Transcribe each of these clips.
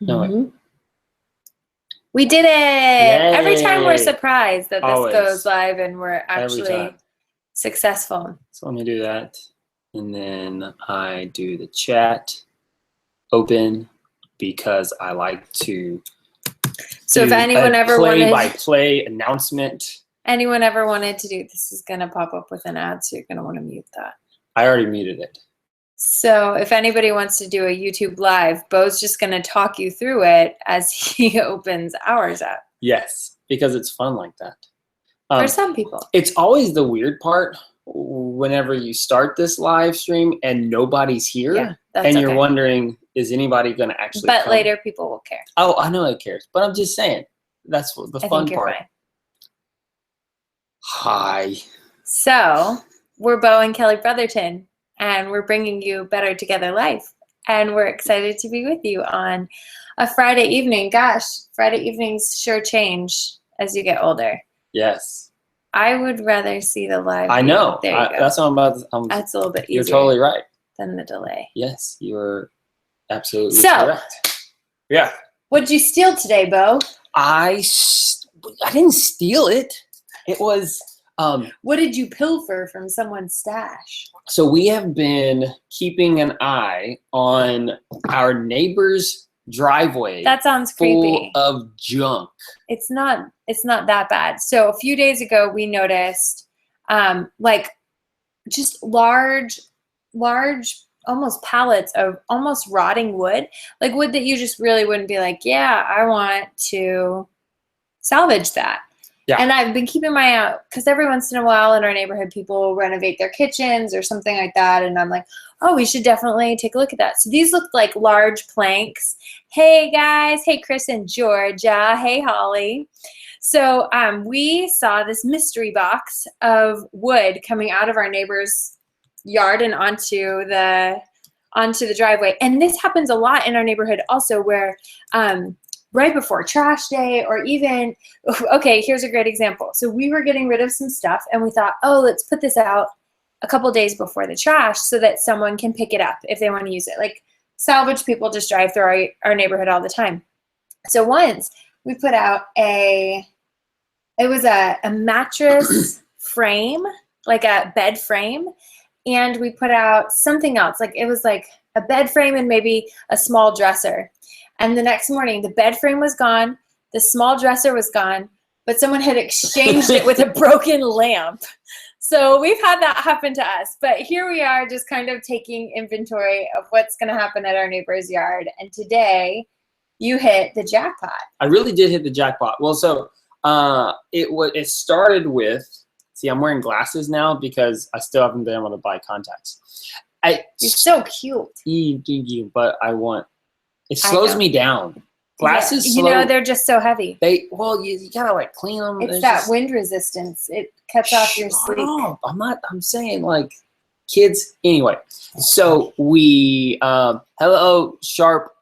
No way. We did it! Yay. Every time we're surprised that this Always. goes live and we're actually successful. So let me do that. And then I do the chat open because I like to so if anyone ever play-by-play announcement. Anyone ever wanted to do this is going to pop up with an ad, so you're going to want to mute that. I already muted it. So if anybody wants to do a YouTube live, Bo's just going to talk you through it as he opens ours up. Yes, because it's fun like that. For some people. It's always the weird part whenever you start this live stream and nobody's here. Yeah, and you're wondering, is anybody going to actually come? Later people will care. Oh, I know it cares. But I'm just saying, that's the fun part. Fine. Hi. So we're Bo and Kelly Brotherton, and we're bringing you Better Together Life. And we're excited to be with you on a Friday evening. Gosh, Friday evenings sure change as you get older. Yes. I would rather see the live. I know. There you go. That's what I'm about to, that's a little bit easier. You're totally right. Than the delay. Yes, you're absolutely correct. Yeah. What'd you steal today, Bo? I didn't steal it. It was... what did you pilfer from someone's stash? So we have been keeping an eye on our neighbor's driveway. That sounds creepy. Full of junk. It's not that bad. So a few days ago we noticed like just large almost pallets of almost rotting wood, like wood that you just really wouldn't be like, yeah, I want to salvage that. Yeah. And I've been keeping my eye out because every once in a while in our neighborhood, people renovate their kitchens or something like that. And I'm like, oh, we should definitely take a look at that. So these looked like large planks. Hey, guys. Hey, Chris and Georgia. Hey, Holly. So we saw this mystery box of wood coming out of our neighbor's yard and onto the driveway. And this happens a lot in our neighborhood also where right before trash day or even, okay, here's a great example. So we were getting rid of some stuff and we thought, oh, let's put this out a couple days before the trash so that someone can pick it up if they want to use it. Like salvage people just drive through our neighborhood all the time. So once we put out it was a mattress frame, like a bed frame, and we put out something else. Like it was like a bed frame and maybe a small dresser. And the next morning, the bed frame was gone, the small dresser was gone, but someone had exchanged it with a broken lamp. So we've had that happen to us. But here we are just kind of taking inventory of what's going to happen at our neighbor's yard. And today, you hit the jackpot. I really did hit the jackpot. Well, so it started with, see, I'm wearing glasses now because I still haven't been able to buy contacts. You're so cute. But I want... It slows me down. Glasses, you know, they're just so heavy. You gotta like clean them. It's that wind resistance. It cuts off your sleep. No, I'm saying like kids. Anyway, so we, hello, Sharp.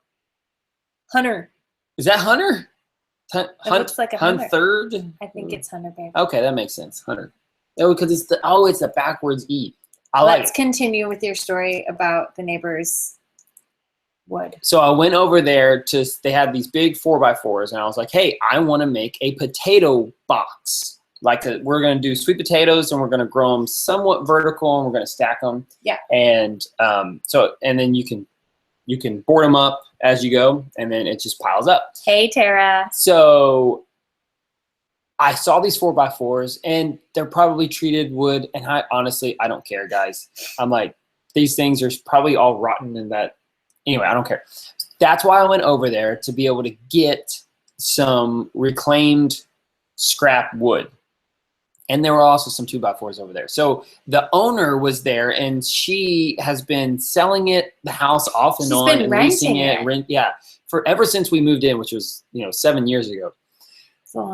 Hunter. Is that Hunter? It looks like a Hunter. Third? I think it's Hunter, babe. Okay, that makes sense. Hunter. Oh, because it's the backwards E. Let's continue with your story about the neighbors. Wood. So I went over there they had these big 4x4s and I was like, hey, I want to make a potato box. We're going to do sweet potatoes and we're going to grow them somewhat vertical and we're going to stack them. Yeah. And then you can board them up as you go and then it just piles up. Hey, Tara. So I saw these 4x4s and they're probably treated wood. And I don't care, guys. I'm like, these things are probably all rotten in that. Anyway, I don't care. That's why I went over there to be able to get some reclaimed scrap wood. And there were also some 2x4s over there. So the owner was there and she has been selling the house off and on and leasing it. Ever since we moved in, which was 7 years ago.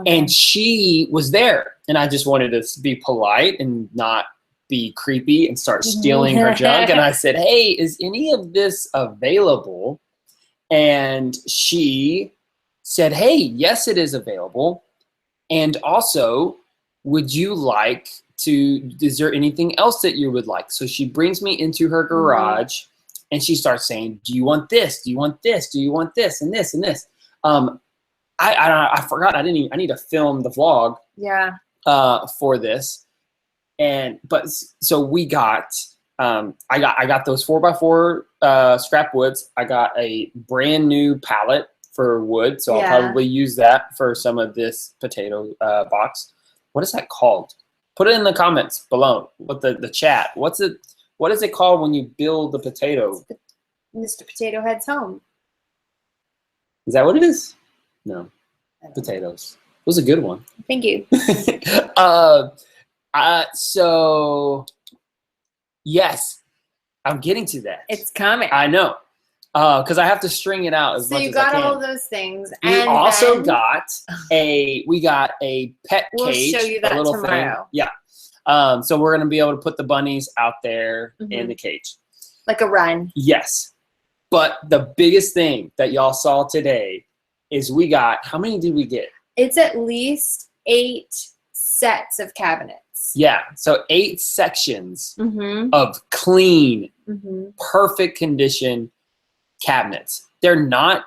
And she was there. And I just wanted to be polite and not be creepy and start stealing her junk. And I said, hey, is any of this available? And she said, hey, yes, it is available. And also, is there anything else that you would like? So she brings me into her garage and she starts saying, "Do you want this? Do you want this? Do you want this? And this and this?" I forgot. I need to film the vlog. Yeah. For this, so we got. I got those 4x4 scrap woods. I got a brand new pallet for wood, so I'll probably use that for some of this potato box. What is that called? Put it in the comments below with the chat. What is it called when you build the potato? Mr. Potato Head's home. Is that what it is? No, potatoes. It was a good one. Thank you. So yes, I'm getting to that. It's coming. I know. Because I have to string it out as much as I can. So you got all those things. We also got a pet we'll cage. We'll show you that a little tomorrow. Thing. Yeah. So we're going to be able to put the bunnies out there in the cage. Like a run. Yes. But the biggest thing that y'all saw today is we got, how many did we get? It's at least 8 sets of cabinets. Yeah. So 8 sections of clean, perfect condition cabinets. They're not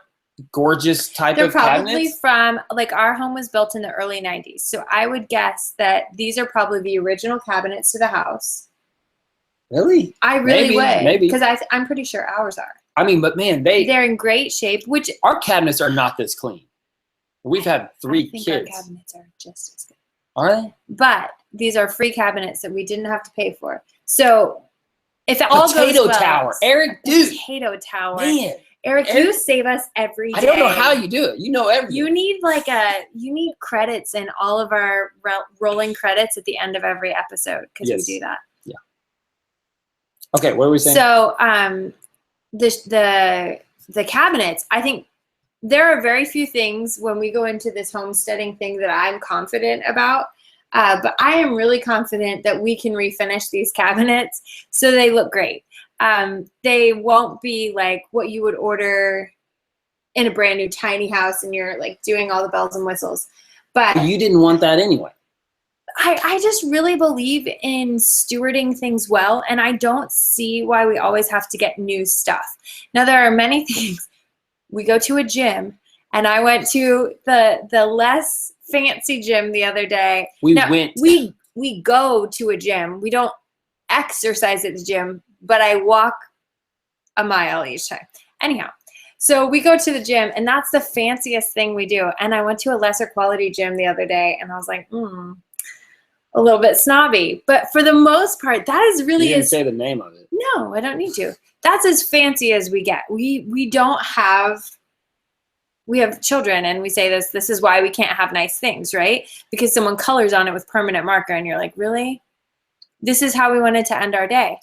gorgeous type of cabinets. They're probably from, like, our home was built in the early 90s. So I would guess that these are probably the original cabinets to the house. Really? I really would. Maybe. Because I'm pretty sure ours are. I mean, but man, they're in great shape, which our cabinets are not this clean. We've had 3 kids. Our cabinets are just as good. Are they? But these are free cabinets that we didn't have to pay for. So if it all goes well. Potato tower. Eric, dude. Potato tower. Man. Eric, you save us every day. I don't know how you do it. You know everything. You need credits in all of our rolling credits at the end of every episode because we do that. Yeah. Okay, what were we saying? So the cabinets, I think there are very few things when we go into this homesteading thing that I'm confident about. But I am really confident that we can refinish these cabinets so they look great. They won't be like what you would order in a brand new tiny house and you're like doing all the bells and whistles. But you didn't want that anyway. I just really believe in stewarding things well, and I don't see why we always have to get new stuff. Now, there are many things. We go to a gym, and I went to the less fancy gym the other day. We go to a gym. We don't exercise at the gym, but I walk a mile each time. Anyhow, so we go to the gym, and that's the fanciest thing we do. And I went to a lesser quality gym the other day, and I was like, a little bit snobby. But for the most part, that is really— You didn't say the name of it. No, I don't need to. That's as fancy as we get. We have children, and we say this is why we can't have nice things, right? Because someone colors on it with permanent marker, and you're like, really? This is how we wanted to end our day.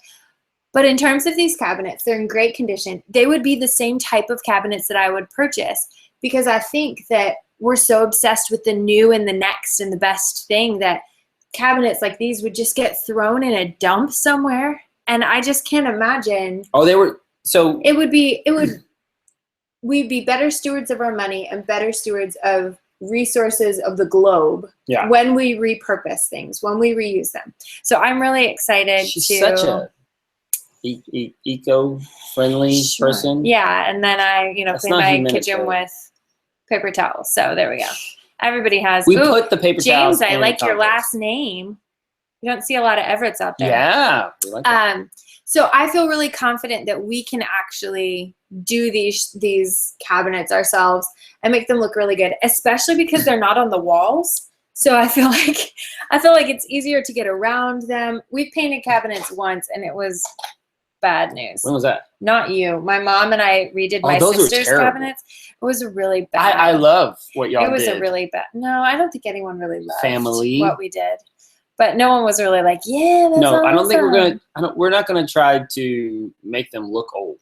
But in terms of these cabinets, they're in great condition. They would be the same type of cabinets that I would purchase, because I think that we're so obsessed with the new and the next and the best thing that cabinets like these would just get thrown in a dump somewhere. And I just can't imagine. Oh, they were, so. We'd be better stewards of our money and better stewards of resources of the globe when we repurpose things, when we reuse them. So I'm really excited. She's such a eco-friendly person. Yeah, and then I, clean my kitchen with paper towels. So there we go. Everybody has. We put the paper towels. James, I like your last name. You don't see a lot of Everetts out there. Yeah, we like that. So I feel really confident that we can actually do these cabinets ourselves and make them look really good, especially because they're not on the walls. So I feel like it's easier to get around them. We painted cabinets once, and it was bad news. When was that? Not you. My mom and I redid my sister's cabinets. It was a really bad. I love what y'all did. It was a really bad. No, I don't think anyone really loved family what we did. But no one was really like, yeah, that's awesome. I don't think we're not gonna try to make them look old.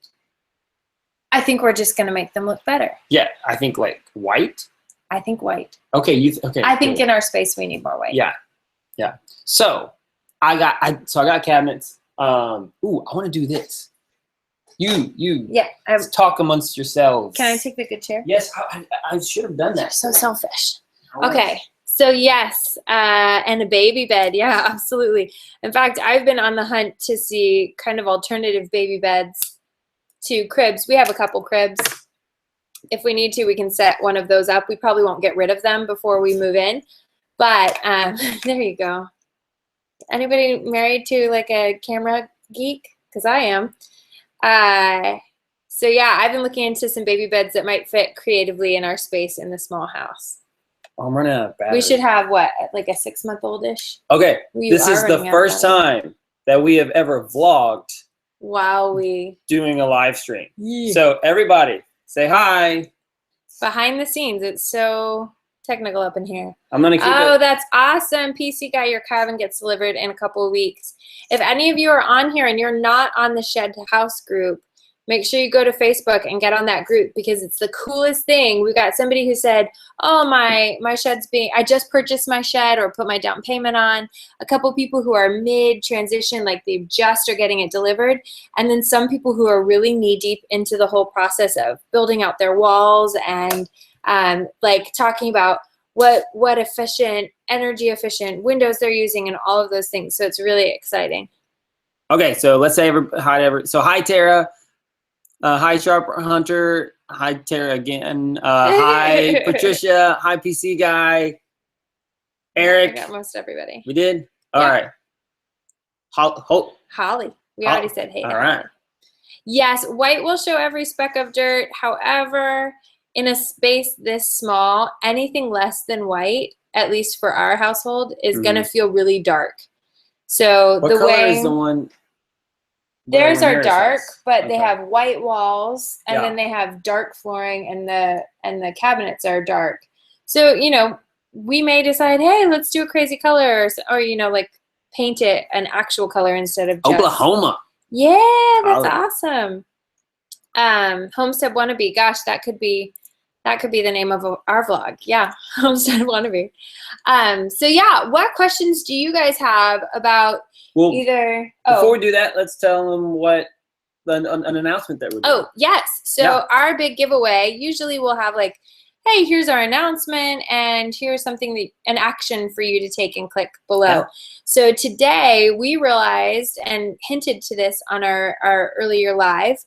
I think we're just gonna make them look better. Yeah, I think like white. I think white. Okay, I think in our space we need more white. Yeah. So I got cabinets. I want to do this. You. Yeah. Talk amongst yourselves. Can I take the good chair? Yes, I should have done that. You're so selfish. Okay. So yes, and a baby bed. Yeah, absolutely. In fact, I've been on the hunt to see kind of alternative baby beds to cribs. We have a couple cribs. If we need to, we can set one of those up. We probably won't get rid of them before we move in. But there you go. Anybody married to like a camera geek? Because I am. So yeah, I've been looking into some baby beds that might fit creatively in our space in the small house. I'm running out of battery. We should have what, like a 6-month-oldish? Okay, this is the first time that we have ever vlogged while we doing a live stream. Yeah. So everybody, say hi. Behind the scenes, it's so technical up in here. I'm gonna keep it. That's awesome. PC guy, your cabin gets delivered in a couple of weeks. If any of you are on here and you're not on the Shed to House group, make sure you go to Facebook and get on that group because it's the coolest thing. We got somebody who said, oh, my shed's I just purchased my shed or put my down payment on. A couple people who are mid-transition, like they just are getting it delivered. And then some people who are really knee-deep into the whole process of building out their walls and like talking about what efficient, energy efficient windows they're using and all of those things. So it's really exciting. Okay, so let's say hi Tara. Hi Sharp Hunter. Hi Tara again. Hi Patricia. Hi PC guy. Eric. I got most everybody. We did? All right. Holly. We already said hey. All right. Yes, white will show every speck of dirt. However, in a space this small, anything less than white, at least for our household, is going to feel really dark. So what color is the one? Theirs are dark, but they have white walls, and then they have dark flooring, and the cabinets are dark. So, you know, we may decide, hey, let's do a crazy color, or you know, like paint it an actual color instead of just Oklahoma. Yeah, that's awesome. Homestead Wannabe. Gosh, that could be the name of our vlog. Yeah, Homestead Wannabe. So yeah, what questions do you guys have about before we do that, let's tell them what an announcement that we're doing. Oh, yes. So our big giveaway, usually we'll have like, hey, here's our announcement, and here's something an action for you to take and click below. Yeah. So today we realized and hinted to this on our earlier live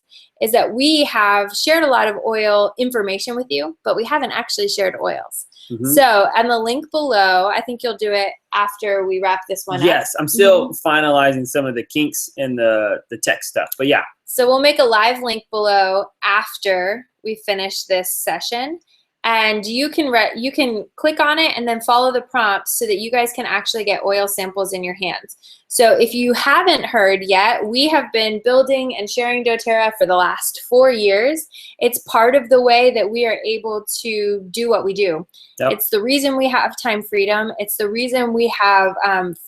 is that we have shared a lot of oil information with you, but we haven't actually shared oils. Mm-hmm. So, and the link below, I think you'll do it after we wrap this one up. Yes, I'm still finalizing some of the kinks and the tech stuff, but yeah. So we'll make a live link below after we finish this session. And you can click on it and then follow the prompts so that you guys can actually get oil samples in your hands. So if you haven't heard yet, we have been building and sharing doTERRA for the last 4 years. It's part of the way that we are able to do what we do. Yep. It's the reason we have time freedom. It's the reason we have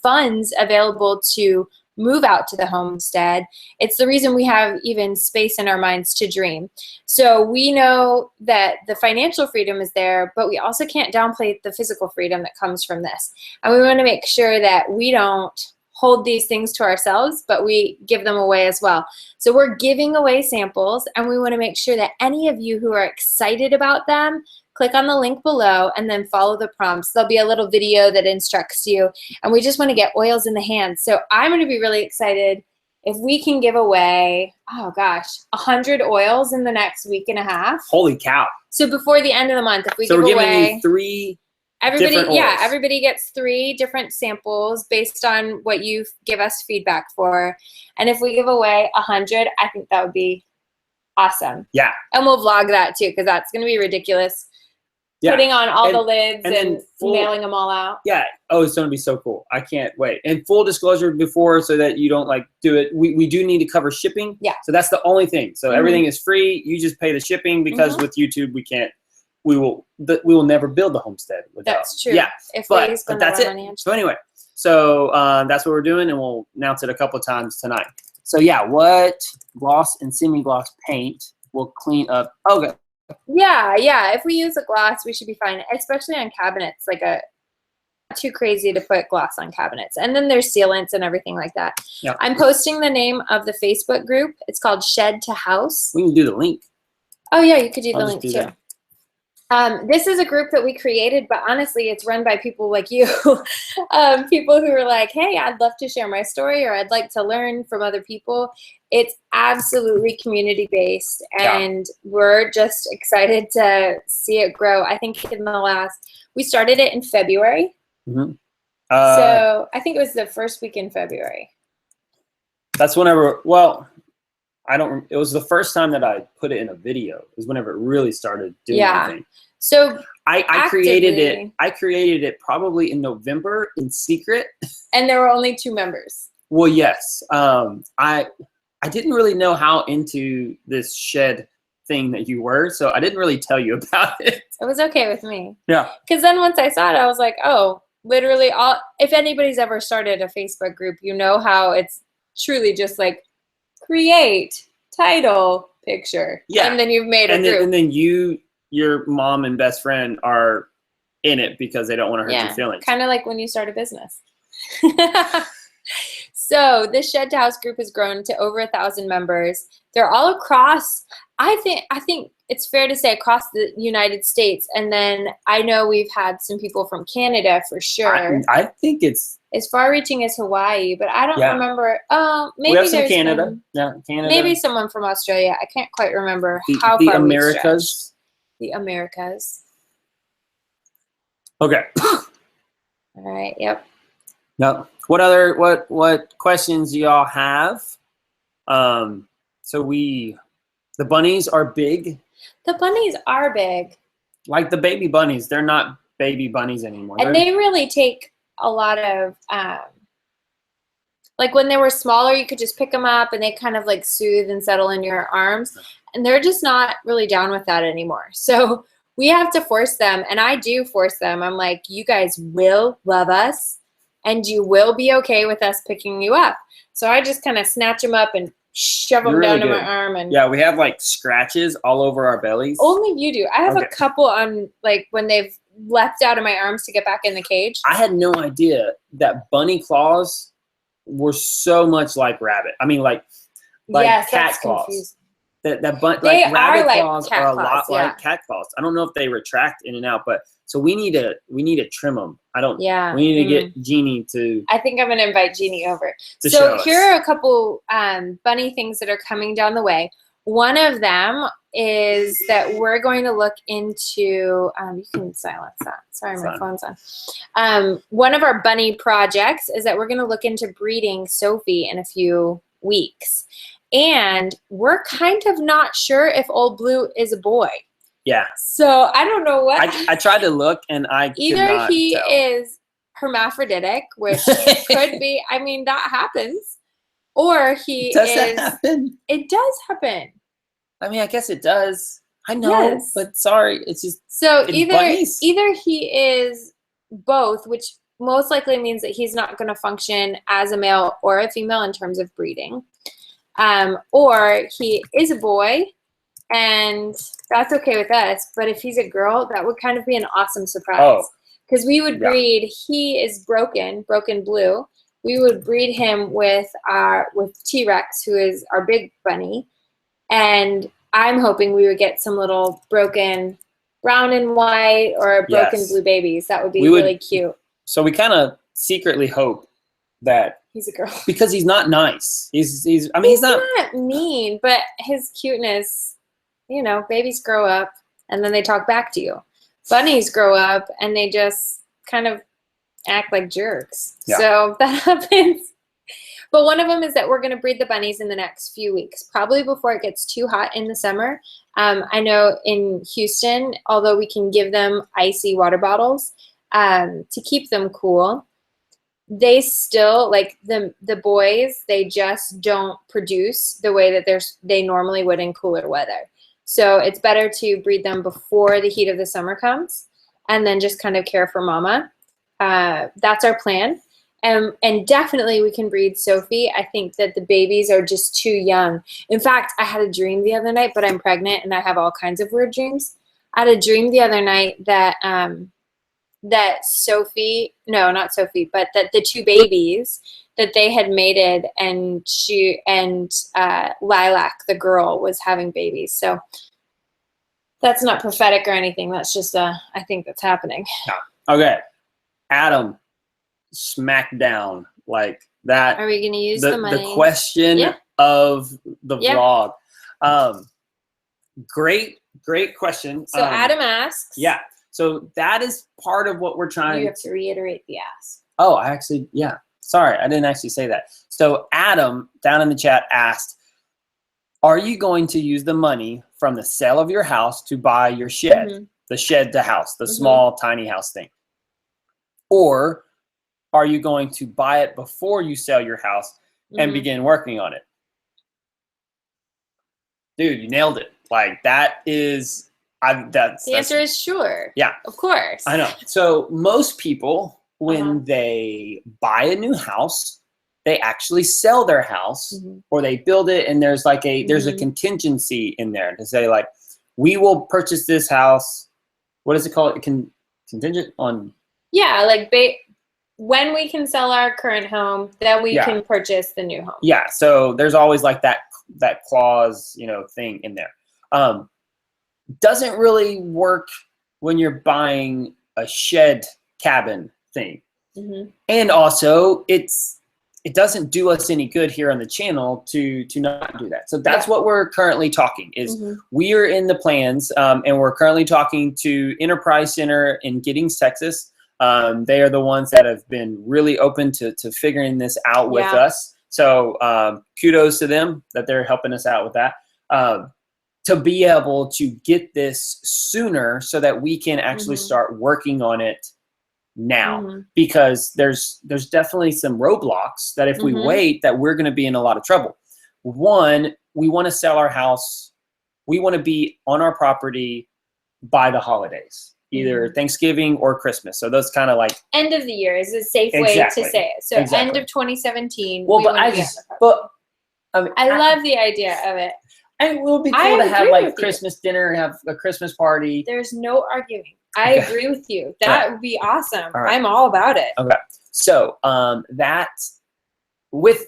funds available to move out to the homestead. It's the reason we have even space in our minds to dream. So we know that the financial freedom is there, but we also can't downplay the physical freedom that comes from this. And we want to make sure that we don't hold these things to ourselves, but we give them away as well. So we're giving away samples, and we want to make sure that any of you who are excited about them, click on the link below and then follow the prompts. There'll be a little video that instructs you, and we just want to get oils in the hands. So I'm going to be really excited if we can give away, oh gosh, 100 oils in the next week and a half. Holy cow. So before the end of the month, if we give away. So we're giving you 3 different oils. Everybody gets 3 different samples based on what you give us feedback for. And if we give away 100, I think that would be awesome. Yeah. And we'll vlog that too, because that's going to be ridiculous. Yeah. Putting on all the lids and mailing them all out. Yeah. Oh, it's going to be so cool. I can't wait. And full disclosure before, so that you don't like do it. We do need to cover shipping. Yeah. So that's the only thing. So everything is free. You just pay the shipping, because with YouTube we can't. We will never build the homestead without. That's true. Yeah. But that's it. So anyway, that's what we're doing, and we'll announce it a couple of times tonight. So yeah, what gloss and semi-gloss paint will clean up? Okay. Yeah. If we use a gloss, we should be fine, especially on cabinets. Like too crazy to put gloss on cabinets. And then there's sealants and everything like that. Yeah. I'm posting the name of the Facebook group. It's called Shed to House. We can do the link. Oh yeah, you could do the link too. This is a group that we created, but honestly, it's run by people like you, people who are like, hey, I'd love to share my story, or I'd like to learn from other people. It's absolutely community-based, and we're just excited to see it grow. I think we started it in February. Mm-hmm. So I think it was the first week in February. That's whenever, well, it was the first time that I put it in a video, is whenever it really started doing anything. So I created it probably in November in secret. And there were only 2 members. Well, yes. I didn't really know how into this shed thing that you were, so I didn't really tell you about it. It was okay with me. Yeah. Because then once I saw it, I was like, oh, literally if anybody's ever started a Facebook group, you know how it's truly just like create, title, picture. Yeah. And then you've made a group. And then your mom and best friend are in it because they don't want to hurt your feelings. Kind of like when you start a business. So this Shed to House group has grown to over 1,000 members. They're all across, I think it's fair to say, across the United States. And then I know we've had some people from Canada for sure. I think it's as far-reaching as Hawaii, but I don't remember. Maybe we have some there's Canada. Canada. Maybe someone from Australia. I can't quite remember how far the Americas. The Americas. Okay. All right. Yep. No. What questions do y'all have? So the bunnies are big. The bunnies are big. Like the baby bunnies, they're not baby bunnies anymore. And they really take a lot of, like when they were smaller, you could just pick them up and they kind of like soothe and settle in your arms. And they're just not really down with that anymore. So we have to force them, and I do force them. I'm like, you guys will love us and you will be okay with us picking you up. So I just kind of snatch them up and shove them down to my arm. And yeah, we have like scratches all over our bellies. Only you do. I have a couple on like when they've leapt out of my arms to get back in the cage. I had no idea that bunny claws were so much like rabbit. I mean, like yes, cat claws. Confusing. Like rabbit claws are a lot like cat claws. I don't know if they retract in and out, but so we need to trim them. We need to get Jeannie to. I think I'm gonna invite Jeannie over. So here are a couple bunny things that are coming down the way. One of them is that we're going to look into. You can silence that. Sorry, my phone's on. One of our bunny projects is that we're going to look into breeding Sophie in a few weeks. And we're kind of not sure if Old Blue is a boy. Yeah. So I don't know what. I tried to look and I either could not he tell. is hermaphroditic, which could be. I mean, that happens. Or he does that happen? It does happen. I mean, I guess it does. I know, but sorry, it's just. So either he is both, which most likely means that he's not going to function as a male or a female in terms of breeding. Or he is a boy, and that's okay with us. But if he's a girl, that would kind of be an awesome surprise. Because we would breed, he is broken blue. We would breed him with T-Rex, who is our big bunny. And I'm hoping we would get some little broken brown and white or broken blue babies. That would be really cute. So we kind of secretly hope that he's a girl because he's not nice. He's not mean, but his cuteness, you know, babies grow up and then they talk back to you. Bunnies grow up and they just kind of act like jerks. Yeah. So that happens. But one of them is that we're going to breed the bunnies in the next few weeks, probably before it gets too hot in the summer. I know in Houston, although we can give them icy water bottles to keep them cool, they still, like the boys, they just don't produce the way that they normally would in cooler weather. So it's better to breed them before the heat of the summer comes and then just kind of care for mama. That's our plan. And definitely we can breed Sophie. I think that the babies are just too young. In fact, I had a dream the other night, but I'm pregnant and I have all kinds of weird dreams. I had a dream the other night that that Sophie, no, not Sophie, but that the two babies that they had mated and she and Lilac, the girl, was having babies. So That's not prophetic or anything. That's just I think that's happening. No. Okay. Adam, smack down like that. Are we going to use the money? The question of the vlog. Great question. So Adam asks. Yeah. So that is part of what we're trying. You have to reiterate the ask. Oh, I actually, yeah. Sorry, I didn't actually say that. So Adam down in the chat asked, are you going to use the money from the sale of your house to buy your shed, the shed to house, the small tiny house thing? Or are you going to buy it before you sell your house and begin working on it? Dude, you nailed it. Like that is, the answer is sure. Yeah. Of course. I know. So most people, when they buy a new house, they actually sell their house or they build it, and there's like there's a contingency in there to say like, we will purchase this house. What is it called? Contingent on. Yeah, like when we can sell our current home, then we can purchase the new home. Yeah. So there's always like that clause, thing in there. Doesn't really work when you're buying a shed cabin thing. And also it doesn't do us any good here on the channel to not do that. So that's what we're currently talking is we are in the plans, and we're currently talking to Enterprise Center in Giddings, Texas. They are the ones that have been really open to figuring this out with us. So kudos to them that they're helping us out with that. To be able to get this sooner so that we can actually start working on it now, because there's definitely some roadblocks that if we wait, that we're going to be in a lot of trouble. One, we want to sell our house. We want to be on our property by the holidays, either Thanksgiving or Christmas. So those kind of like end of the year is a safe way to say it. So end of 2017. Well, but I love the idea of it. And it will be cool to have like Christmas dinner, have a Christmas party. There's no arguing. I agree with you. That would be awesome. Right. I'm all about it. Okay. So that's the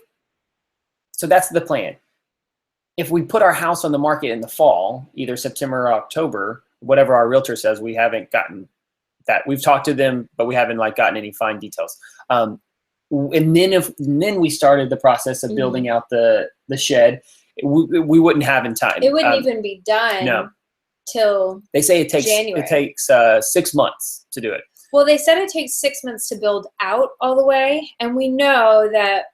plan. If we put our house on the market in the fall, either September or October, whatever our realtor says, we haven't gotten that. We've talked to them, but we haven't like gotten any fine details. And then we started the process of building out the shed. We wouldn't have in time. It wouldn't even be done till they say it takes January. It takes 6 months to do it. Well, they said it takes 6 months to build out all the way, and we know that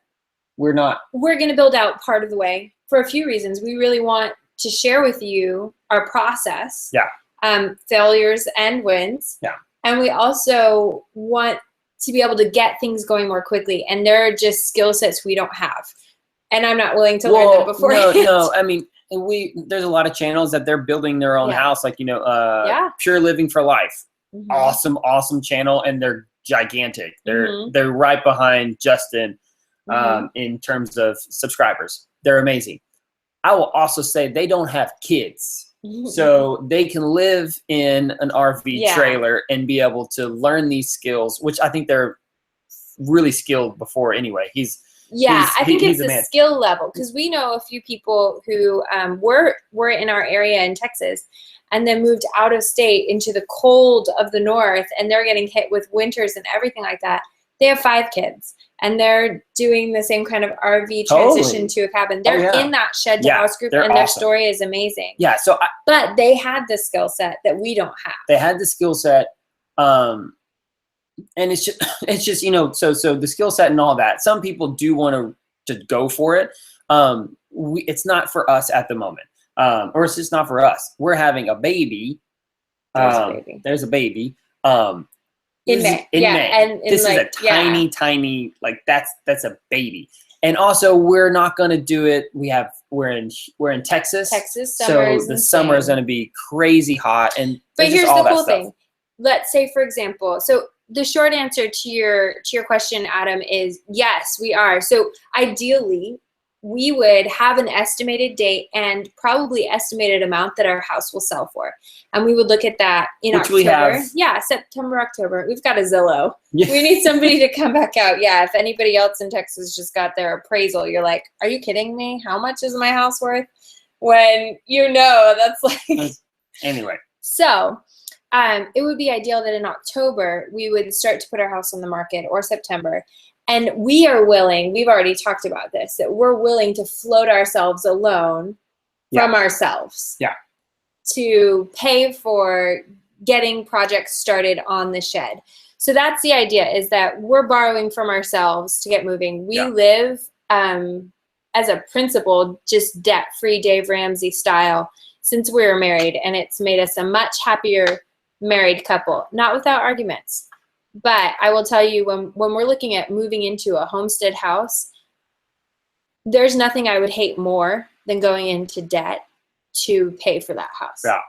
we're going to build out part of the way for a few reasons. We really want to share with you our process, failures and wins, and we also want to be able to get things going more quickly. And there are just skill sets we don't have. And I'm not willing to learn them beforehand. No. I mean, there's a lot of channels that they're building their own house, like Pure Living for Life, awesome channel, and they're gigantic. They're right behind Justin in terms of subscribers. They're amazing. I will also say they don't have kids, so they can live in an RV trailer and be able to learn these skills, which I think they're really skilled before anyway. I think it's a skill level, because we know a few people who were in our area in Texas and then moved out of state into the cold of the north, and they're getting hit with winters and everything like that. They have 5 kids, and they're doing the same kind of RV transition to a cabin. They're in that shed to house group, and their story is amazing. Yeah. But they had the skill set that we don't have. They had the skill set. And it's just so the skill set and all that. Some people do want to go for it. It's not for us at the moment, or it's just not for us. We're having a baby. There's a baby. In May. And this is a tiny like that's a baby. And also, we're not going to do it. We're in Texas. So the summer is going to be crazy hot. But here's the cool thing. Let's say, for example, so the short answer to your question, Adam, is yes, we are. So ideally, we would have an estimated date and probably estimated amount that our house will sell for. And we would look at that in October. September, October. We've got a Zillow. Yeah. We need somebody to come back out. Yeah, if anybody else in Texas just got their appraisal, you're like, are you kidding me? How much is my house worth? When that's like... Anyway. So it would be ideal that in October we would start to put our house on the market, or September. And we are willing, we've already talked about this, that we're willing to float ourselves a loan from ourselves to pay for getting projects started on the shed. So that's the idea, is that we're borrowing from ourselves to get moving. We live as a principle, just debt-free, Dave Ramsey style, since we were married, and it's made us a much happier married couple, not without arguments. But I will tell you, when we're looking at moving into a homestead house, there's nothing I would hate more than going into debt to pay for that house. Yeah.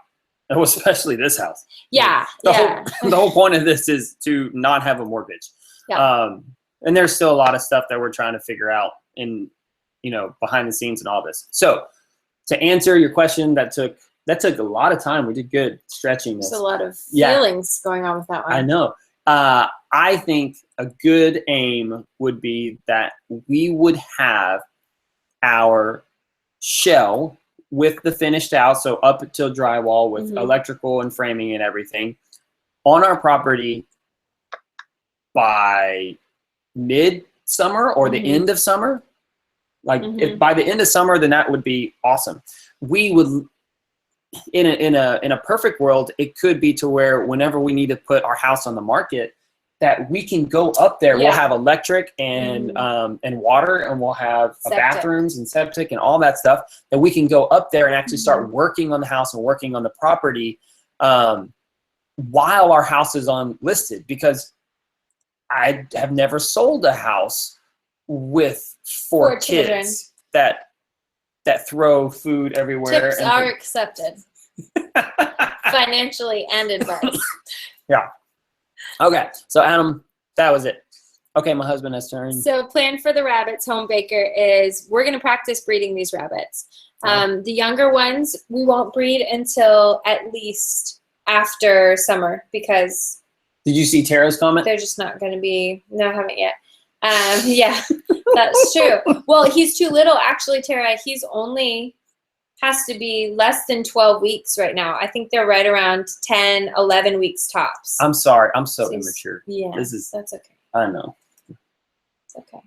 Oh, especially this house. Yeah. The whole point of this is to not have a mortgage. Yeah. And there's still a lot of stuff that we're trying to figure out in, behind the scenes and all this. So to answer your question, that took a lot of time. We did good stretching this. There's a lot of feelings going on with that one. I know. I think a good aim would be that we would have our shell with the finished out, so up until drywall with electrical and framing and everything, on our property by mid-summer or the end of summer. Like if by the end of summer, then that would be awesome. We would, in a perfect world, it could be to where whenever we need to put our house on the market, that we can go up there. We'll have electric and water, and we'll have bathrooms and septic and all that stuff, that we can go up there and actually start working on the house and working on the property while our house is listed. Because I have never sold a house with four kids that throw food everywhere. Tips are accepted, financially and advice. Yeah. Okay, so Adam, that was it. Okay, my husband has turned. So plan for the rabbits, home baker, is we're going to practice breeding these rabbits. The younger ones, we won't breed until at least after summer, because... Did you see Tara's comment? They're just not going to be... No, I haven't yet. Yeah, that's true. Well, he's too little. Actually, Tara, he's only... has to be less than 12 weeks right now. I think they're right around 10, 11 weeks tops. I'm sorry. I'm so immature. Yeah, that's okay. I know. It's okay.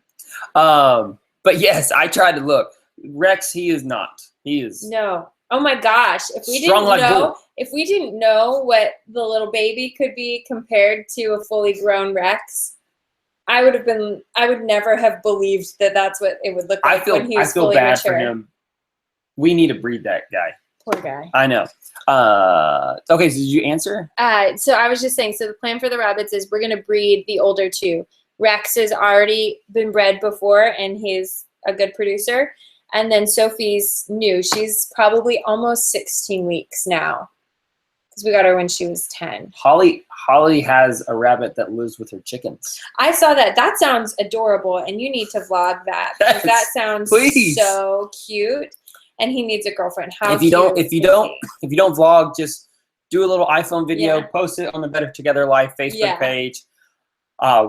But yes, I tried to look. Rex, he is not. He is. No. Oh my gosh. If we didn't know what the little baby could be compared to a fully grown Rex, I would never have believed that that's what it would look like when he was fully mature. I feel bad for him. We need to breed that guy. Poor guy. I know. Okay, so did you answer? So I was just saying, so the plan for the rabbits is we're going to breed the older two. Rex has already been bred before, and he's a good producer. And then Sophie's new. She's probably almost 16 weeks now, because we got her when she was 10. Holly has a rabbit that lives with her chickens. I saw that. That sounds adorable, and you need to vlog that, because that sounds so cute. And he needs a girlfriend. If you don't vlog, just do a little iPhone video, post it on the Better Together Life Facebook page.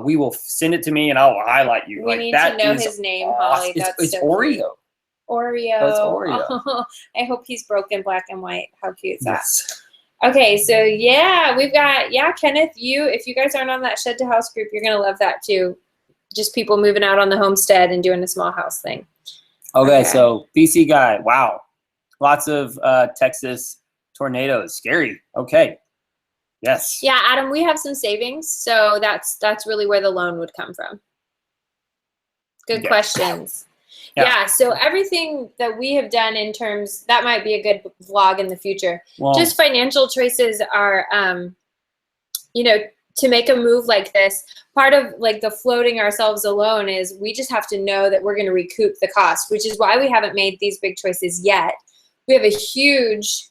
We will send it to me, and I'll highlight you. We need to know his name, Holly. It's Oreo. Oreo. That's Oreo. Oh, I hope he's broken black and white. How cute is that? Okay, so we've got Kenneth. If you guys aren't on that Shed to House group, you're gonna love that too. Just people moving out on the homestead and doing a small house thing. Okay, so BC guy, wow. Lots of Texas tornadoes. Scary. Okay. Yes. Yeah, Adam, we have some savings, so that's really where the loan would come from. Good questions. Yeah, so everything that we have done in terms, that might be a good vlog in the future. Well, just financial choices are, to make a move like this, part of like the floating ourselves alone is we just have to know that we're going to recoup the cost, which is why we haven't made these big choices yet. We have a huge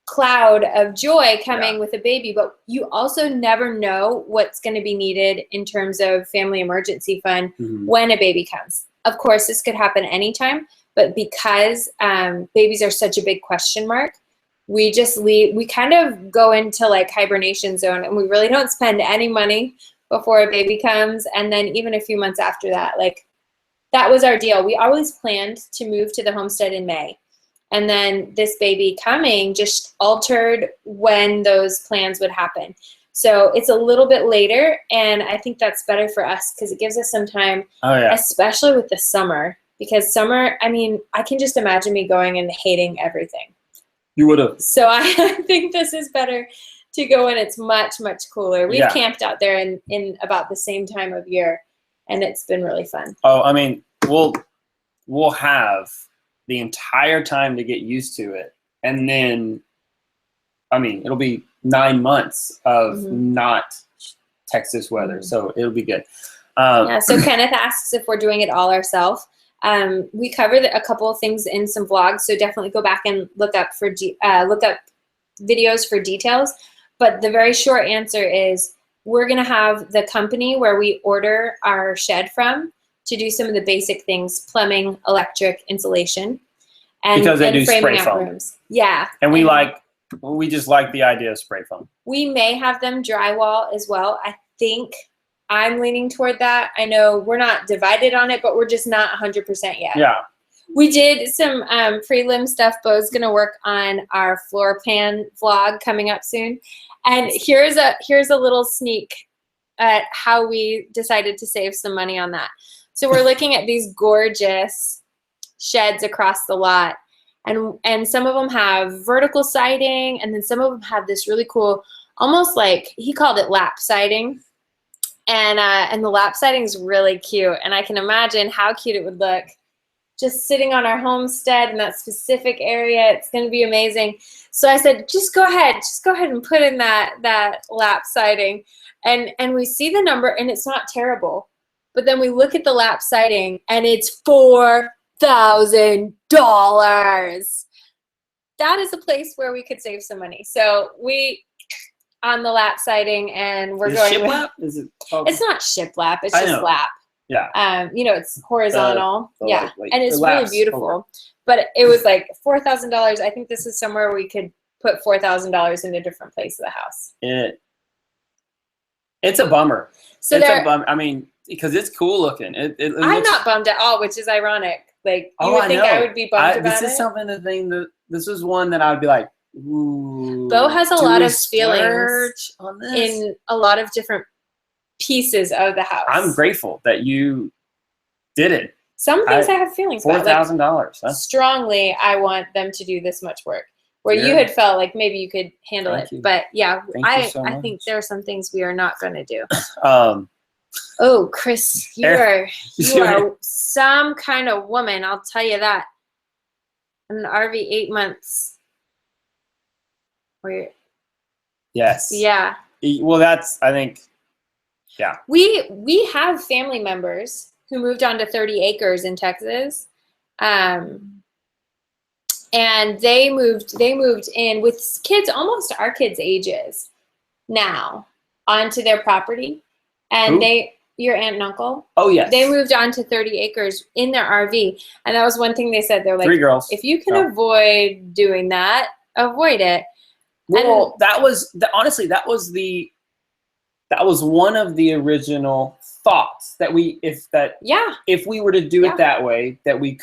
cloud of joy coming with a baby, but you also never know what's going to be needed in terms of family emergency fund when a baby comes. Of course, this could happen anytime, but because babies are such a big question mark, we kind of go into like hibernation zone, and we really don't spend any money before a baby comes. And then even a few months after that, like that was our deal. We always planned to move to the homestead in May. And then this baby coming just altered when those plans would happen. So it's a little bit later, and I think that's better for us because it gives us some time, especially with the summer. Because summer, I mean, I can just imagine me going and hating everything. You would have. So I think this is better to go when it's much, much cooler. We've camped out there in about the same time of year, and it's been really fun. Oh, I mean, we'll have the entire time to get used to it. And then, I mean, it'll be 9 months of not Texas weather. So it'll be good. So Kenneth asks if we're doing it all ourselves. We covered a couple of things in some vlogs, so definitely go back and look up videos for details. But the very short answer is we're going to have the company where we order our shed from to do some of the basic things: plumbing, electric, insulation, and because they do framing spray out foam. rooms. Yeah, and we just like the idea of spray foam. We may have them drywall as well. I think I'm leaning toward that. I know we're not divided on it, but we're just not 100% yet. Yeah. We did some prelim stuff. Bo's going to work on our floor plan vlog coming up soon. And here's a little sneak at how we decided to save some money on that. So we're looking at these gorgeous sheds across the lot. And some of them have vertical siding, and then some of them have this really cool, almost like, he called it lap siding. And the lap siding is really cute. And I can imagine how cute it would look just sitting on our homestead in that specific area. It's going to be amazing. So I said, just go ahead and put in that lap siding. And we see the number, and it's not terrible. But then we look at the lap siding, and it's $4,000. That is a place where we could save some money. So we on the lap siding, and we're going with shiplap? Is it called? It's not shiplap, it's just lap. Yeah. It's horizontal. And it's really beautiful. Over. But it was like $4,000. I think this is somewhere we could put $4,000 in a different place of the house. It's a bummer. So it's a bummer. I mean, because it's cool looking. I'm not bummed at all, which is ironic. Like, you would think I would be bummed about it. This is something this was one that I would be like, ooh. Bo has a lot of feelings on this? In a lot of different pieces of the house. I'm grateful that you did it. Some things I have feelings about. $4,000. Huh? Strongly, I want them to do this much work. Where you had felt like maybe you could handle it. But yeah, I think there are some things we are not going to do. Oh, Chris, you are some kind of woman. I'll tell you that. An RV 8 months. Yes. Yeah. Well, that's, I think, yeah. We have family members who moved on to 30 acres in Texas. And they moved in with kids almost our kids' ages now onto their property. And your aunt and uncle. Oh, yes. They moved on to 30 acres in their RV. And that was one thing they said. They're like, 3 girls. If you can avoid doing that, avoid it. Well, honestly, that was one of the original thoughts that if we were to do it that way, that we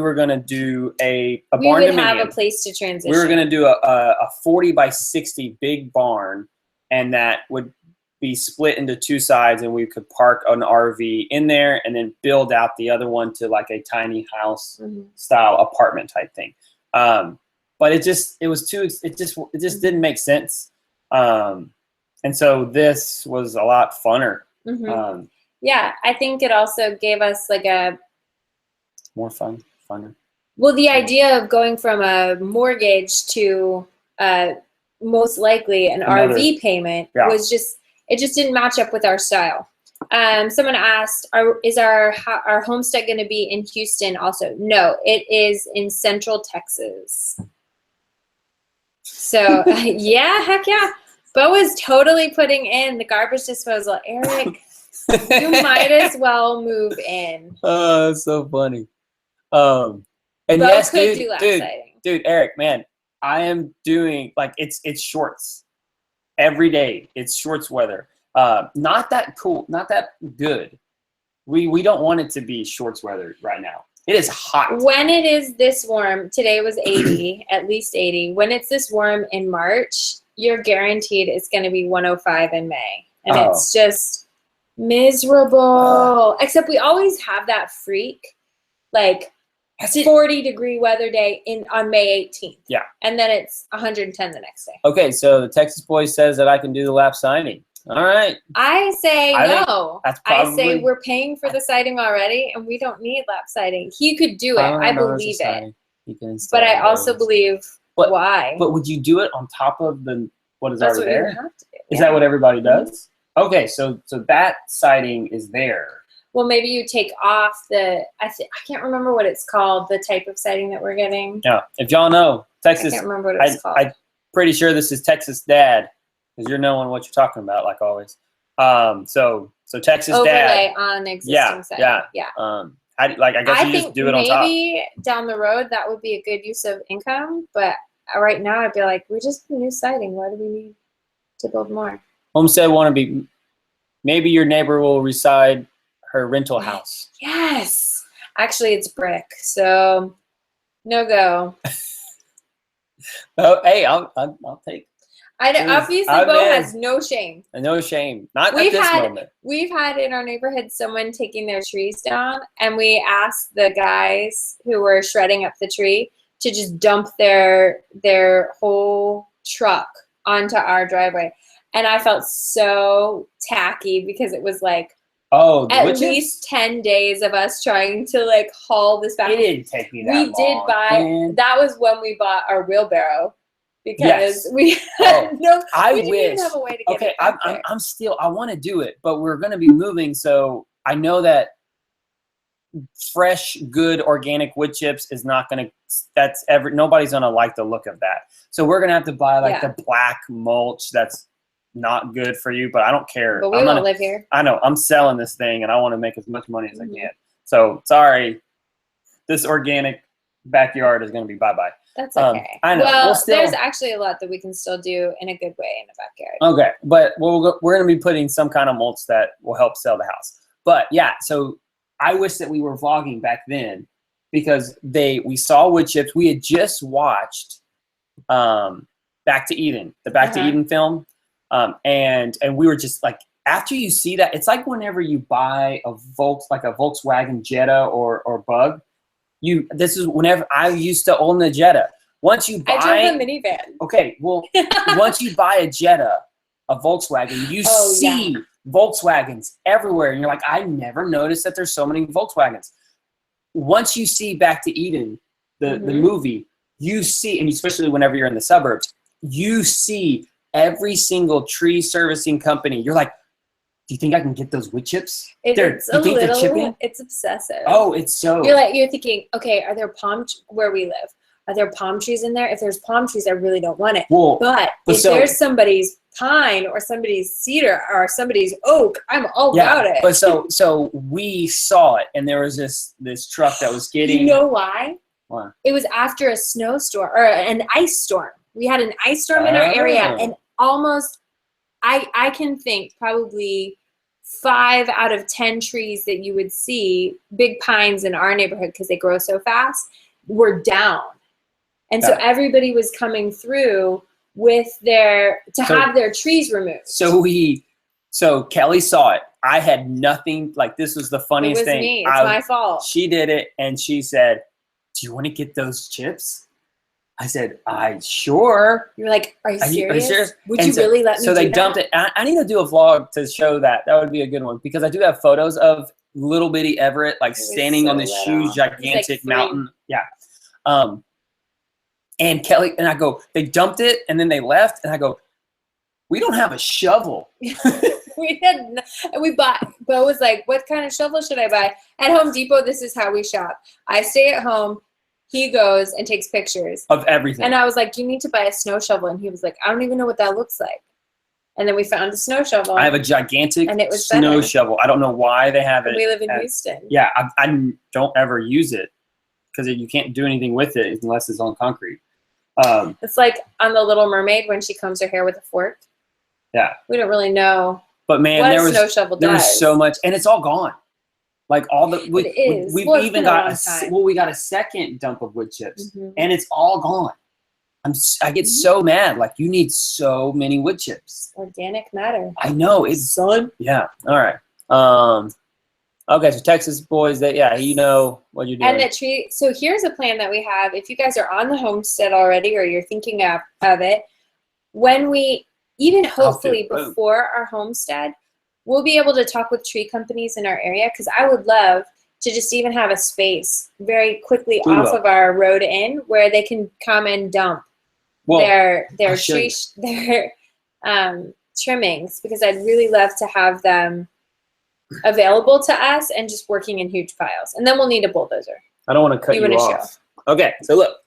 were going to do a barn dominion. We would have a place to transition. We were going to do a 40 by 60 big barn, and that would be split into 2 sides, and we could park an RV in there and then build out the other one to like a tiny house style apartment type thing. But it just didn't make sense. And so this was a lot funner. Yeah, I think it also gave us like a more funner. Well, the idea of going from a mortgage to most likely an RV payment was it just didn't match up with our style. Someone asked, is our homestead going to be in Houston also? No, it is in Central Texas. So, yeah, heck yeah. Bo is totally putting in the garbage disposal. Eric, you might as well move in. Oh, that's so funny. And Bo yes, could do lap siding. Dude, Eric, man, I am doing, like, it's shorts. Every day, it's shorts weather. Not that cool, not that good. We don't want it to be shorts weather right now. It is hot. When it is this warm, today was 80, at least 80. When it's this warm in March, you're guaranteed it's going to be 105 in May. And it's just miserable. Except we always have that freak, like 40-degree weather day on May 18th. Yeah. And then it's 110 the next day. Okay, so the Texas boy says that I can do the lap signing. All right. I say no. I say we're paying for the sighting already, and we don't need lap sighting. He could do it. I believe it. But I also believe why. But would you do it on top of what is already there? Have to do. Is that what everybody does? Okay, so that sighting is there. Well, maybe you take off I can't remember what it's called, the type of sighting that we're getting. Yeah, if y'all know, Texas. I can't remember what it's called. I'm pretty sure this is Texas Dad, because you're knowing what you're talking about, like always. So Texas Overlay Dad. on existing sighting. Yeah. I guess you just do it on top. Maybe down the road that would be a good use of income, but right now I'd be like, we just have a new sighting. Why do we need to build more? Homestead want to be. Maybe your neighbor will reside her rental house. Yes. Actually, it's brick, so no go. Oh, hey, I'll take. Obviously, Bo has no shame. No shame. Not at this moment. We've had in our neighborhood someone taking their trees down, and we asked the guys who were shredding up the tree to just dump their whole truck onto our driveway. And I felt so tacky because it was like at least 10 days of us trying to like haul this back. It didn't take me that long. We did buy. That was when we bought our wheelbarrow. Because we didn't even have a way to get it back there. I want to do it, but we're going to be moving, so I know that fresh, good, organic wood chips is not going to, nobody's going to like the look of that. So we're going to have to buy the black mulch that's not good for you, but I don't care. But we won't live here. I know. I'm selling this thing, and I want to make as much money as I can. So, sorry, this organic backyard is going to be bye-bye. That's okay. I know. Well, there's actually a lot that we can still do in a good way in the backyard. Okay, but we're going to be putting some kind of mulch that will help sell the house. But yeah, so I wish that we were vlogging back then, because we saw wood chips. We had just watched Back to Eden, the Back to Eden film, and we were just like, after you see that, it's like whenever you buy a Volkswagen Jetta or Bug. This is whenever I used to own the Jetta. Once you buy, I drove a minivan. Okay, well, once you buy a Jetta, a Volkswagen, you see Volkswagens everywhere, and you're like, I never noticed that there's so many Volkswagens. Once you see Back to Eden, the movie, you see, and especially whenever you're in the suburbs, you see every single tree servicing company. You're like, do you think I can get those wood chips? It's obsessive. Oh, it's so. You're thinking, okay, are there where we live? Are there palm trees in there? If there's palm trees, I really don't want it. Well, but if there's somebody's pine or somebody's cedar or somebody's oak, I'm all about it. But so we saw it, and there was this truck that was getting. You know why? Why? It was after a snowstorm or an ice storm. We had an ice storm in our area, and almost I can think probably 5 out of 10 trees that you would see, big pines in our neighborhood because they grow so fast, were down. And so everybody was coming through with have their trees removed. So Kelly saw it. I had nothing, like, this was the funniest thing. It was me. It's my fault. She did it, and she said, do you want to get those chips? I said, sure. You're like, are you serious? Would you so, really let me so do that? So they dumped it. I need to do a vlog to show that. That would be a good one, because I do have photos of little bitty Everett, like standing on this huge, gigantic mountain. Yeah. And Kelly, and I go, they dumped it, and then they left, and I go, we don't have a shovel. We had, and we bought, Bo was like, what kind of shovel should I buy? At Home Depot, this is how we shop. I stay at home. He goes and takes pictures of everything. And I was like, you need to buy a snow shovel. And he was like, I don't even know what that looks like. And then we found a snow shovel. I have a gigantic snow shovel. I don't know why they have it. We live in Houston. Yeah, I don't ever use it because you can't do anything with it unless it's on concrete. It's like on The Little Mermaid when she combs her hair with a fork. Yeah. We don't really know. But man, what a snow shovel does. There was so much, and it's all gone. Like all the It is. we've Well, it's even been a got long time. we got a second dump of wood chips, Mhm. and it's all gone. I get so mad. Like, you need so many wood chips. Organic matter. I know it's son. Yeah. All right. Okay. So Texas boys, you know what you're doing. And the tree. So here's a plan that we have. If you guys are on the homestead already, or you're thinking of it, when we even hopefully before our homestead, we'll be able to talk with tree companies in our area, because I would love to just even have a space very quickly off of our road in where they can come and dump their tree trimmings, because I'd really love to have them available to us and just working in huge piles. And then we'll need a bulldozer. I don't want to cut you off. Okay, so look,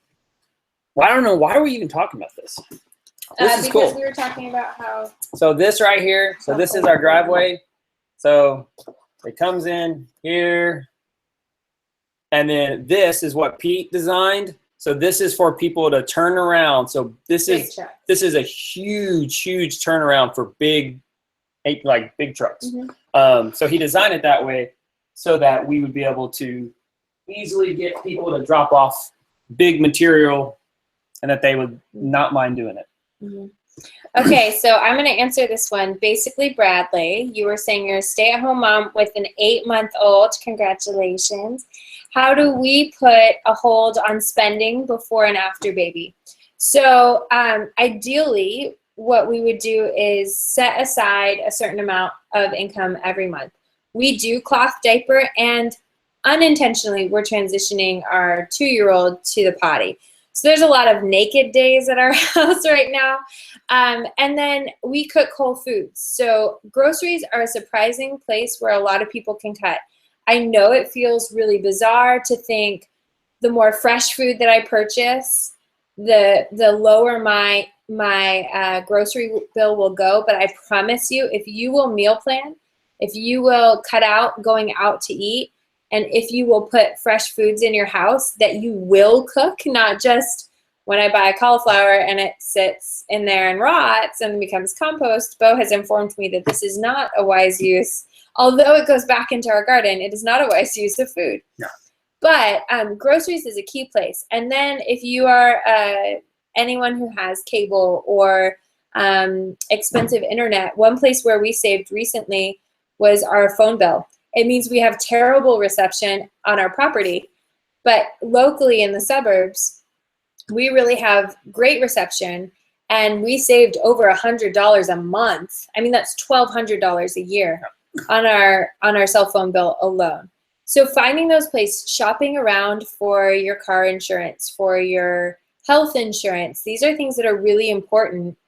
I don't know, why are we even talking about this? This is because cool. We were talking about how. So this right here, so this is our driveway. So it comes in here, and then this is what Pete designed. So this is for people to turn around. So this is a huge turnaround for big trucks. Mm-hmm. So he designed it that way so that we would be able to easily get people to drop off big material, and that they would not mind doing it. Mm-hmm. Okay, so I'm going to answer this one. Basically, Bradley, you were saying you're a stay-at-home mom with an 8-month-old. Congratulations. How do we put a hold on spending before and after baby? So ideally, what we would do is set aside a certain amount of income every month. We do cloth diaper, and unintentionally, we're transitioning our 2-year-old to the potty. So there's a lot of naked days at our house right now. And then we cook whole foods. So groceries are a surprising place where a lot of people can cut. I know it feels really bizarre to think the more fresh food that I purchase, the lower my grocery bill will go. But I promise you, if you will meal plan, if you will cut out going out to eat, and if you will put fresh foods in your house that you will cook, not just when I buy a cauliflower and it sits in there and rots and becomes compost. Bo has informed me that this is not a wise use. Although it goes back into our garden, it is not a wise use of food. No. But groceries is a key place. And then if you are anyone who has cable or expensive internet, one place where we saved recently was our phone bill. It means we have terrible reception on our property, but locally in the suburbs, we really have great reception, and we saved over $100 a month. I mean, that's $1,200 a year on our cell phone bill alone. So finding those places, shopping around for your car insurance, for your health insurance, these are things that are really important,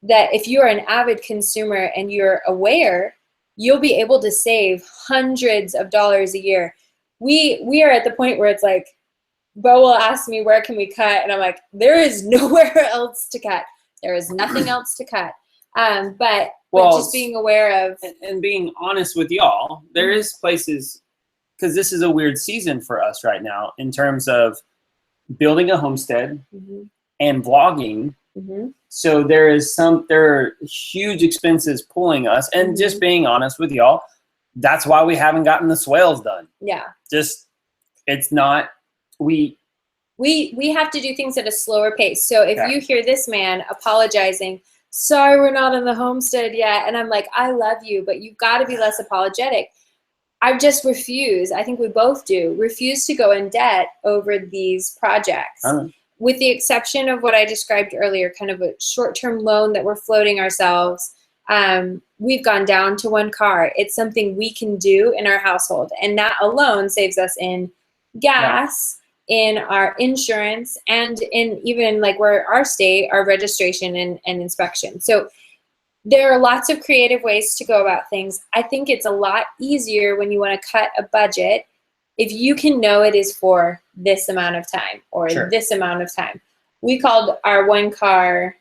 that if you are an avid consumer and you're aware, you'll be able to save hundreds of dollars a year. We are at the point where it's like, Bo will ask me, where can we cut? And I'm like, there is nowhere else to cut. There is nothing else to cut. But just being aware of. And being honest with y'all, there is places, because this is a weird season for us right now in terms of building a homestead and vlogging. So there are huge expenses pulling us, and just being honest with y'all, that's why we haven't gotten the swales done. Yeah. It's not, we have to do things at a slower pace. So if you hear this man apologizing, sorry, we're not in the homestead yet. And I'm like, I love you, but you've got to be less apologetic. I just refuse. I think we both do. Refuse to go in debt over these projects. With the exception of what I described earlier, kind of a short-term loan that we're floating ourselves, we've gone down to 1 car. It's something we can do in our household. And that alone saves us in gas, in our insurance, and in even like where our state, our registration and inspection. So there are lots of creative ways to go about things. I think it's a lot easier when you want to cut a budget if you can know it is for this amount of time or this amount of time. We called our 1 car,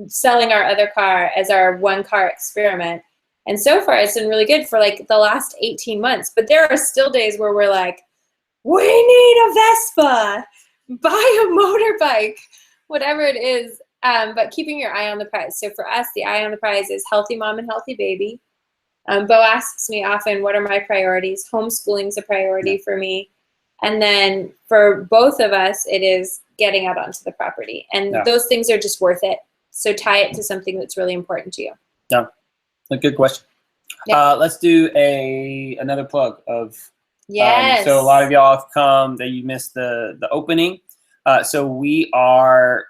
selling our other car, as our 1 car experiment. And so far it's been really good for like the last 18 months. But there are still days where we're like, we need a Vespa, buy a motorbike, whatever it is. But keeping your eye on the prize. So for us, the eye on the prize is healthy mom and healthy baby. Bo asks me often, what are my priorities? Homeschooling's a priority for me. And then for both of us, it is getting out onto the property. And those things are just worth it. So tie it to something that's really important to you. Yeah, a good question. Let's do another plug of. Yes. So a lot of y'all have come that you missed the opening. So we're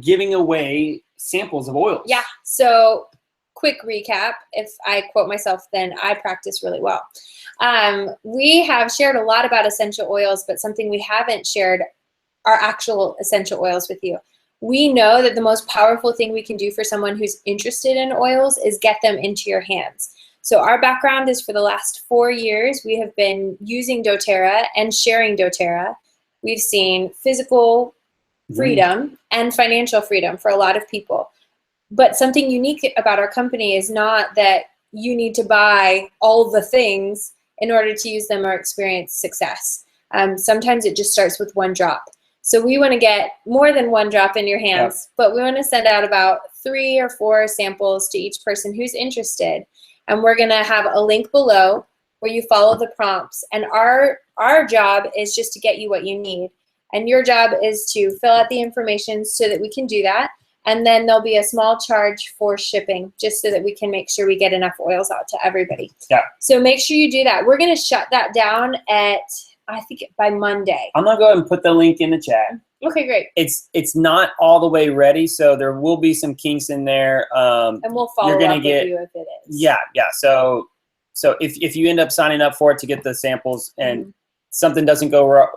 giving away samples of oils. Yeah. So quick recap. If I quote myself, then I practice really well. We have shared a lot about essential oils, but something we haven't shared are actual essential oils with you. We know that the most powerful thing we can do for someone who's interested in oils is get them into your hands. So our background is for the last 4 years, we have been using doTERRA and sharing doTERRA. We've seen physical freedom and financial freedom for a lot of people. But something unique about our company is not that you need to buy all the things in order to use them or experience success. Sometimes it just starts with one drop. So we want to get more than one drop in your hands, but we want to send out about 3 or 4 samples to each person who's interested. And we're going to have a link below where you follow the prompts. And our job is just to get you what you need. And your job is to fill out the information so that we can do that. And then there'll be a small charge for shipping just so that we can make sure we get enough oils out to everybody. Yeah. So make sure you do that. We're going to shut that down at, I think, by Monday. I'm going to go ahead and put the link in the chat. Okay, great. It's not all the way ready, so there will be some kinks in there. And we'll follow up with you if it is. Yeah. So if you end up signing up for it to get the samples and something doesn't go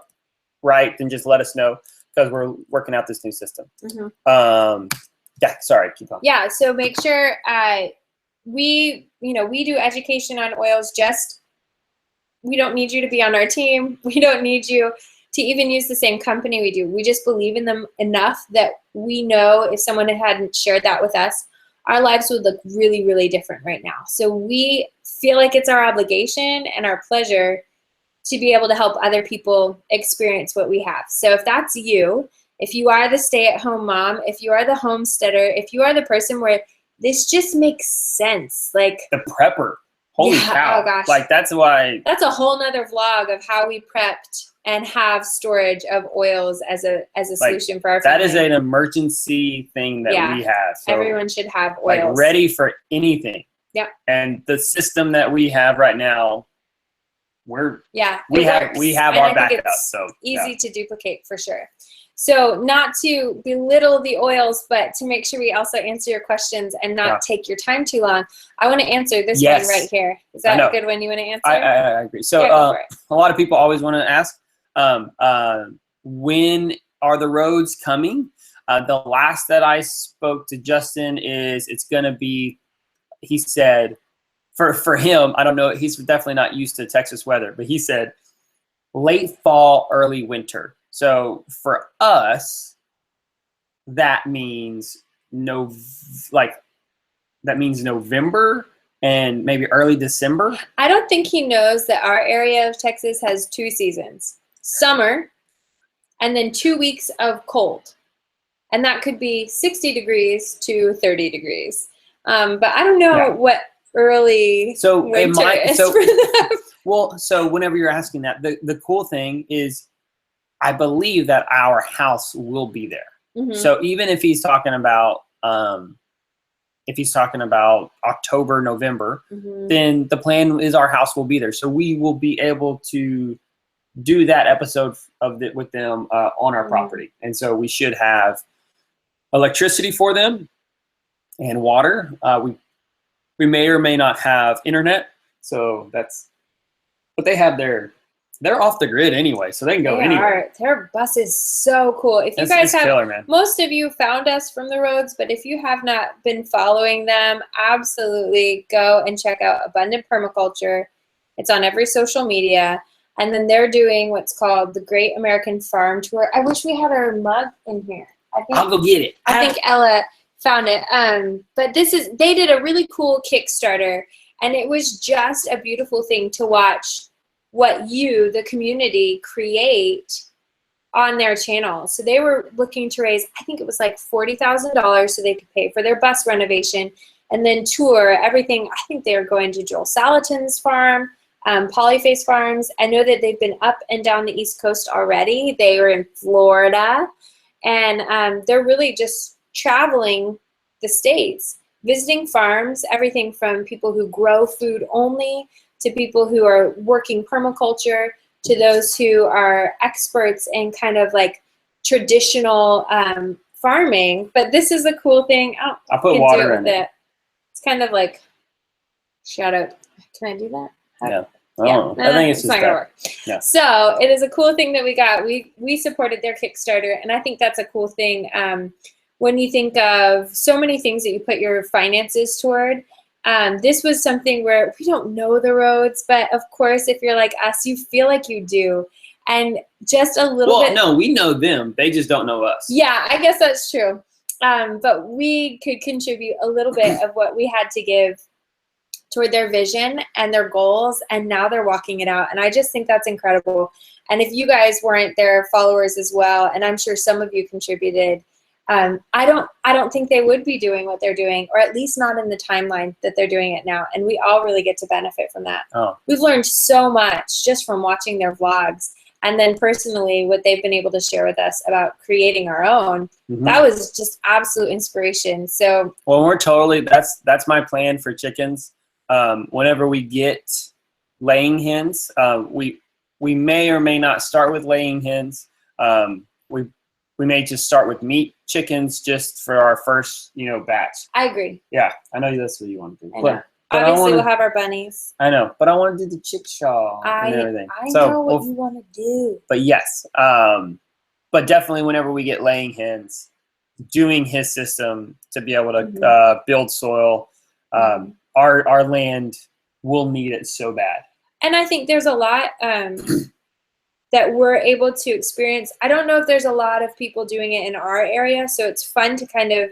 right, then just let us know because we're working out this new system. Yeah, sorry, keep on. Yeah, so make sure we do education on oils. We don't need you to be on our team. We don't need you to even use the same company we do. We just believe in them enough that we know if someone hadn't shared that with us, our lives would look really, really different right now. So we feel like it's our obligation and our pleasure to be able to help other people experience what we have. So if that's you, if you are the stay-at-home mom, if you are the homesteader, if you are the person where this just makes sense, like the prepper. Holy cow. Oh gosh. Like that's a whole nother vlog of how we prepped and have storage of oils as a solution for our family. That is an emergency thing that we have. So everyone should have oils. Like ready for anything. Yeah. And the system that we have right now, we have our backup. So easy to duplicate for sure. So not to belittle the oils, but to make sure we also answer your questions and not take your time too long, I want to answer this one right here. Is that a good one you want to answer? I agree. So a lot of people always want to ask, when are the roads coming? The last that I spoke to Justin is it's going to be, he said, for him, I don't know, he's definitely not used to Texas weather, but he said late fall, early winter. So for us, that means November and maybe early December. I don't think he knows that our area of Texas has 2 seasons, summer and then 2 weeks of cold. And that could be 60 degrees to 30 degrees. But I don't know what early winter is for them. Well, so whenever you're asking that, the cool thing is I believe that our house will be there. So even if he's talking about October, November, then the plan is our house will be there. So we will be able to do that episode with them on our property. And so we should have electricity for them and water. We may or may not have internet. So but they have they're off the grid anyway, so they can go anywhere. Their bus is so cool. If you guys have, killer, man. Most of you found us from the roads, but if you have not been following them, absolutely go and check out Abundant Permaculture. It's on every social media. And then they're doing what's called the Great American Farm Tour. I wish we had our mug in here. I'll go get it. I think Ella found it. But they did a really cool Kickstarter, and it was just a beautiful thing to watch what you, the community, create on their channel. So they were looking to raise, I think it was like $40,000 so they could pay for their bus renovation. and then tour everything. I think they're going to Joel Salatin's farm, Polyface Farms. I know that they've been up and down the East Coast already. They were in Florida, and they're really just traveling the states, visiting farms, everything from people who grow food only to people who are working permaculture to those who are experts in kind of like traditional farming. But this is a cool thing. Oh, I put water in it. It's kind of like, shout out. Can I do that? Yeah. Yeah, I think it's just not gonna work. Yeah. So it is a cool thing that we got. We supported their Kickstarter, and I think that's a cool thing. When you think of so many things that you put your finances toward, this was something where we don't know the roads, but of course, if you're like us, you feel like you do, and just a little bit. Well, no, we know them. They just don't know us. Yeah, I guess that's true. But we could contribute a little bit of what we had to give toward their vision and their goals, and now they're walking it out, and I just think that's incredible. And if you guys weren't their followers as well, and I'm sure some of you contributed, I don't think they would be doing what they're doing, or at least not in the timeline that they're doing it now, and we all really get to benefit from that. We've learned so much just from watching their vlogs, and then personally what they've been able to share with us about creating our own. That was just absolute inspiration. So we're totally, that's my plan for chickens. Whenever we get laying hens, we may or may not start with laying hens. We may just start with meat chickens just for our first, batch. I agree. Yeah, I know that's what you want to do. But obviously, we'll have our bunnies. I know, but I want to do the chickshaw and everything. I know what you want to do. But yes, but definitely whenever we get laying hens, doing his system to be able to build soil, our land will need it so bad. And I think there's a lot that we're able to experience. I don't know if there's a lot of people doing it in our area, so it's fun to kind of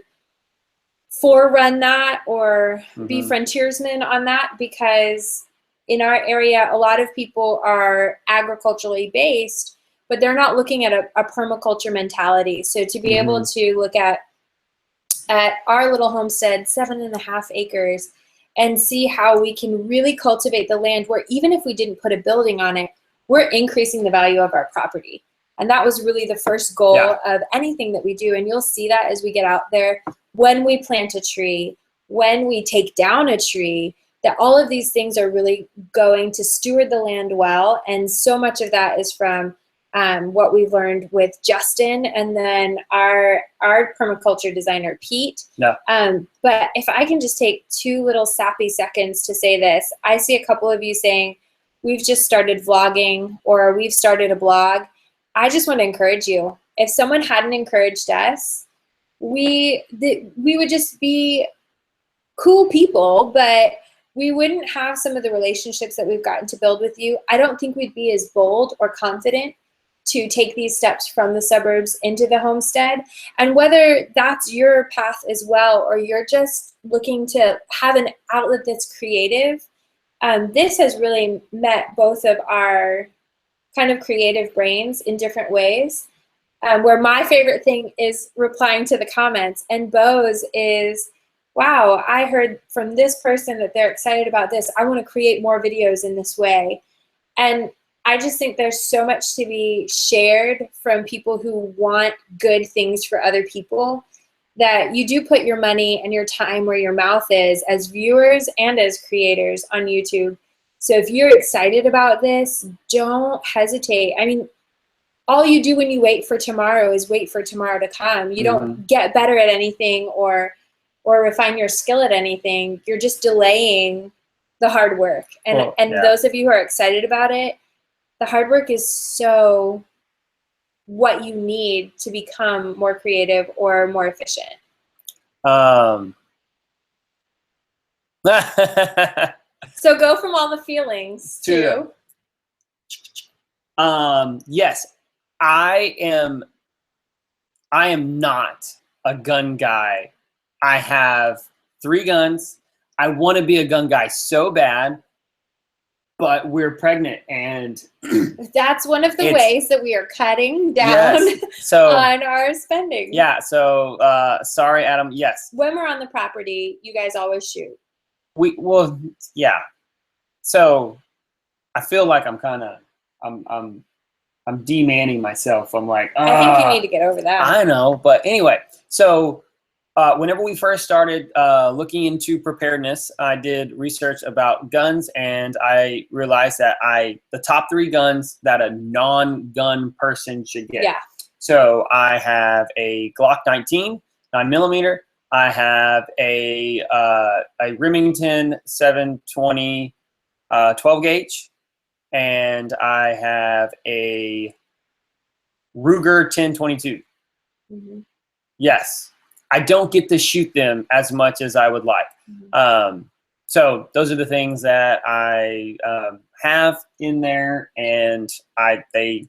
forerun that or be frontiersmen on that, because in our area, a lot of people are agriculturally based, but they're not looking at a permaculture mentality. So to be able to look at our little homestead, 7.5 acres, and see how we can really cultivate the land where even if we didn't put a building on it, we're increasing the value of our property. And that was really the first goal of anything that we do. And you'll see that as we get out there, when we plant a tree, when we take down a tree, that all of these things are really going to steward the land well. And so much of that is from what we've learned with Justin and then our permaculture designer, Pete. Yeah. But if I can just take 2 little sappy seconds to say this, I see a couple of you saying, we've just started vlogging or we've started a blog. I just want to encourage you. If someone hadn't encouraged us, we would just be cool people, but we wouldn't have some of the relationships that we've gotten to build with you. I don't think we'd be as bold or confident to take these steps from the suburbs into the homestead. And whether that's your path as well, or you're just looking to have an outlet that's creative, this has really met both of our kind of creative brains in different ways. Where my favorite thing is replying to the comments, and Bo's is, wow, I heard from this person that they're excited about this. I want to create more videos in this way. And I just think there's so much to be shared from people who want good things for other people, that you do put your money and your time where your mouth is as viewers and as creators on YouTube. So if you're excited about this, don't hesitate. I mean, all you do when you wait for tomorrow is wait for tomorrow to come. You don't get better at anything or refine your skill at anything. You're just delaying the hard work. And those of you who are excited about it, the hard work is so what you need to become more creative or more efficient. So go from all the feelings to yes, I am not a gun guy. I have 3 guns. I want to be a gun guy so bad, but we're pregnant, and that's one of the It's- ways that we are cutting down yes. So on our spending. yeah. So sorry, Adam. Yes, When we're on the property, you guys always shoot. well, yeah. So I feel like I'm demanning myself. I'm like, I think you need to get over that. I know, but anyway, so whenever we first started looking into preparedness, I did research about guns, and I realized that the top 3 guns that a non-gun person should get. Yeah. So I have a Glock 19, 9mm. I have a Remington 720 12 gauge, and I have a Ruger 1022. Mm-hmm. Yes. I don't get to shoot them as much as I would like. Mm-hmm. So those are the things that I have in there, and they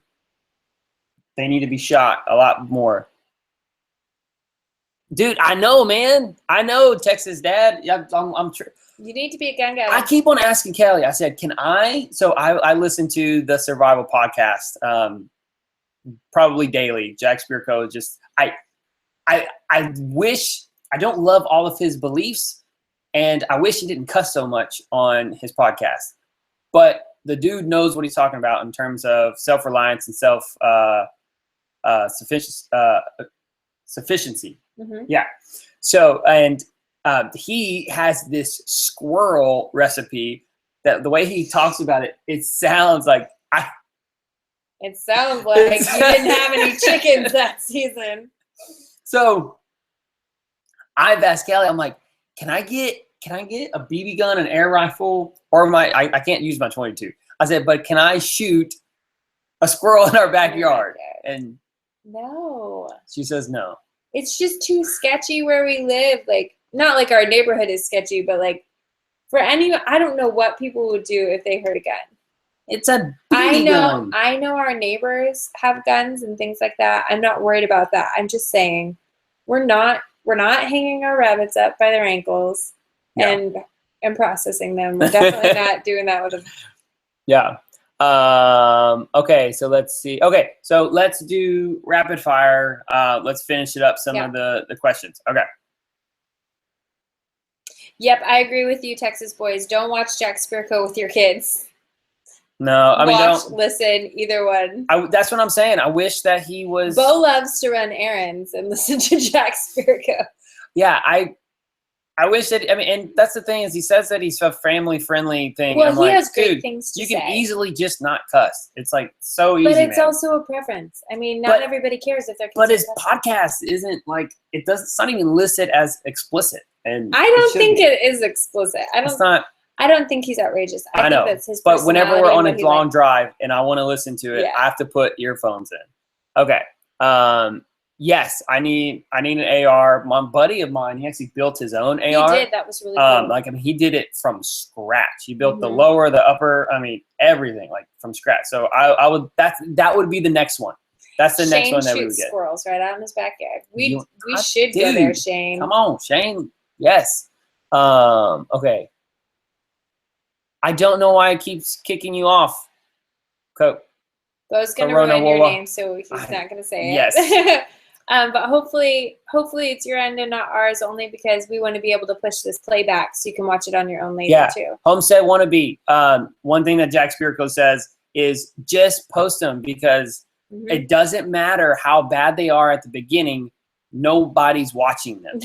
need to be shot a lot more. Dude, I know, man. I know, Texas Dad. Yeah, I'm You need to be a gun guy. I keep on asking Kelly. I said, "Can I?" So I listen to the Survival podcast probably daily. Jack Spirko. Just I wish, I don't love all of his beliefs, and I wish he didn't cuss so much on his podcast. But the dude knows what he's talking about in terms of self-reliance and sufficiency. Mm-hmm. Yeah. So, and he has this squirrel recipe that the way he talks about it, it sounds like It sounds like you didn't have any chickens that season. So I've asked Kelly, I'm like, can I get a BB gun, an air rifle, or I can't use my 22. I said, but can I shoot a squirrel in our backyard? And no. She says no. It's just too sketchy where we live. Like, not like our neighborhood is sketchy, but like for anyone, I don't know what people would do if they heard a gun. It's a BB gun. I know our neighbors have guns and things like that. I'm not worried about that. I'm just saying we're not hanging our rabbits up by their ankles and processing them. We're definitely not doing that with them. Yeah. Okay, so let's see. Okay, so let's do rapid fire. Let's finish it up, some of the questions. Okay. Yep, I agree with you, Texas boys. Don't watch Jack Spirko with your kids. No, I mean, don't listen, either one. That's what I'm saying. I wish that he was. Bo loves to run errands and listen to Jack Spirko. Yeah, I wish that. I mean, and that's the thing, is he says that he's a family friendly thing. Well, I'm he like, has great dude, things to you say. can easily just not cuss. It's like so easy. But it's man. also a preference. I mean, not everybody cares if they're. But his podcast isn't like it doesn't. It's not even listed as explicit. And I don't think it is explicit. I don't think he's outrageous. I know. think that's his But whenever we're on a long like. drive and I want to listen to it, I have to put earphones in. Okay. Yes, I need an AR. My buddy of mine, he actually built his own AR. He did. That was really cool. Like, I mean, he did it from scratch. He built the lower, the upper. I mean, everything like from scratch. So I would that would be the next one. That's the next one that we would get. Squirrels right out in his backyard. We should go there, Shane. Come on, Shane. Yes. Okay. I don't know why it keeps kicking you off. Bo's gonna ruin your name, so he's not gonna say it. Yes. But hopefully it's your end and not ours, only because we want to be able to push this playback so you can watch it on your own later too. Homestead wannabe. One thing that Jack Spirko says is just post them, because it doesn't matter how bad they are at the beginning. Nobody's watching them.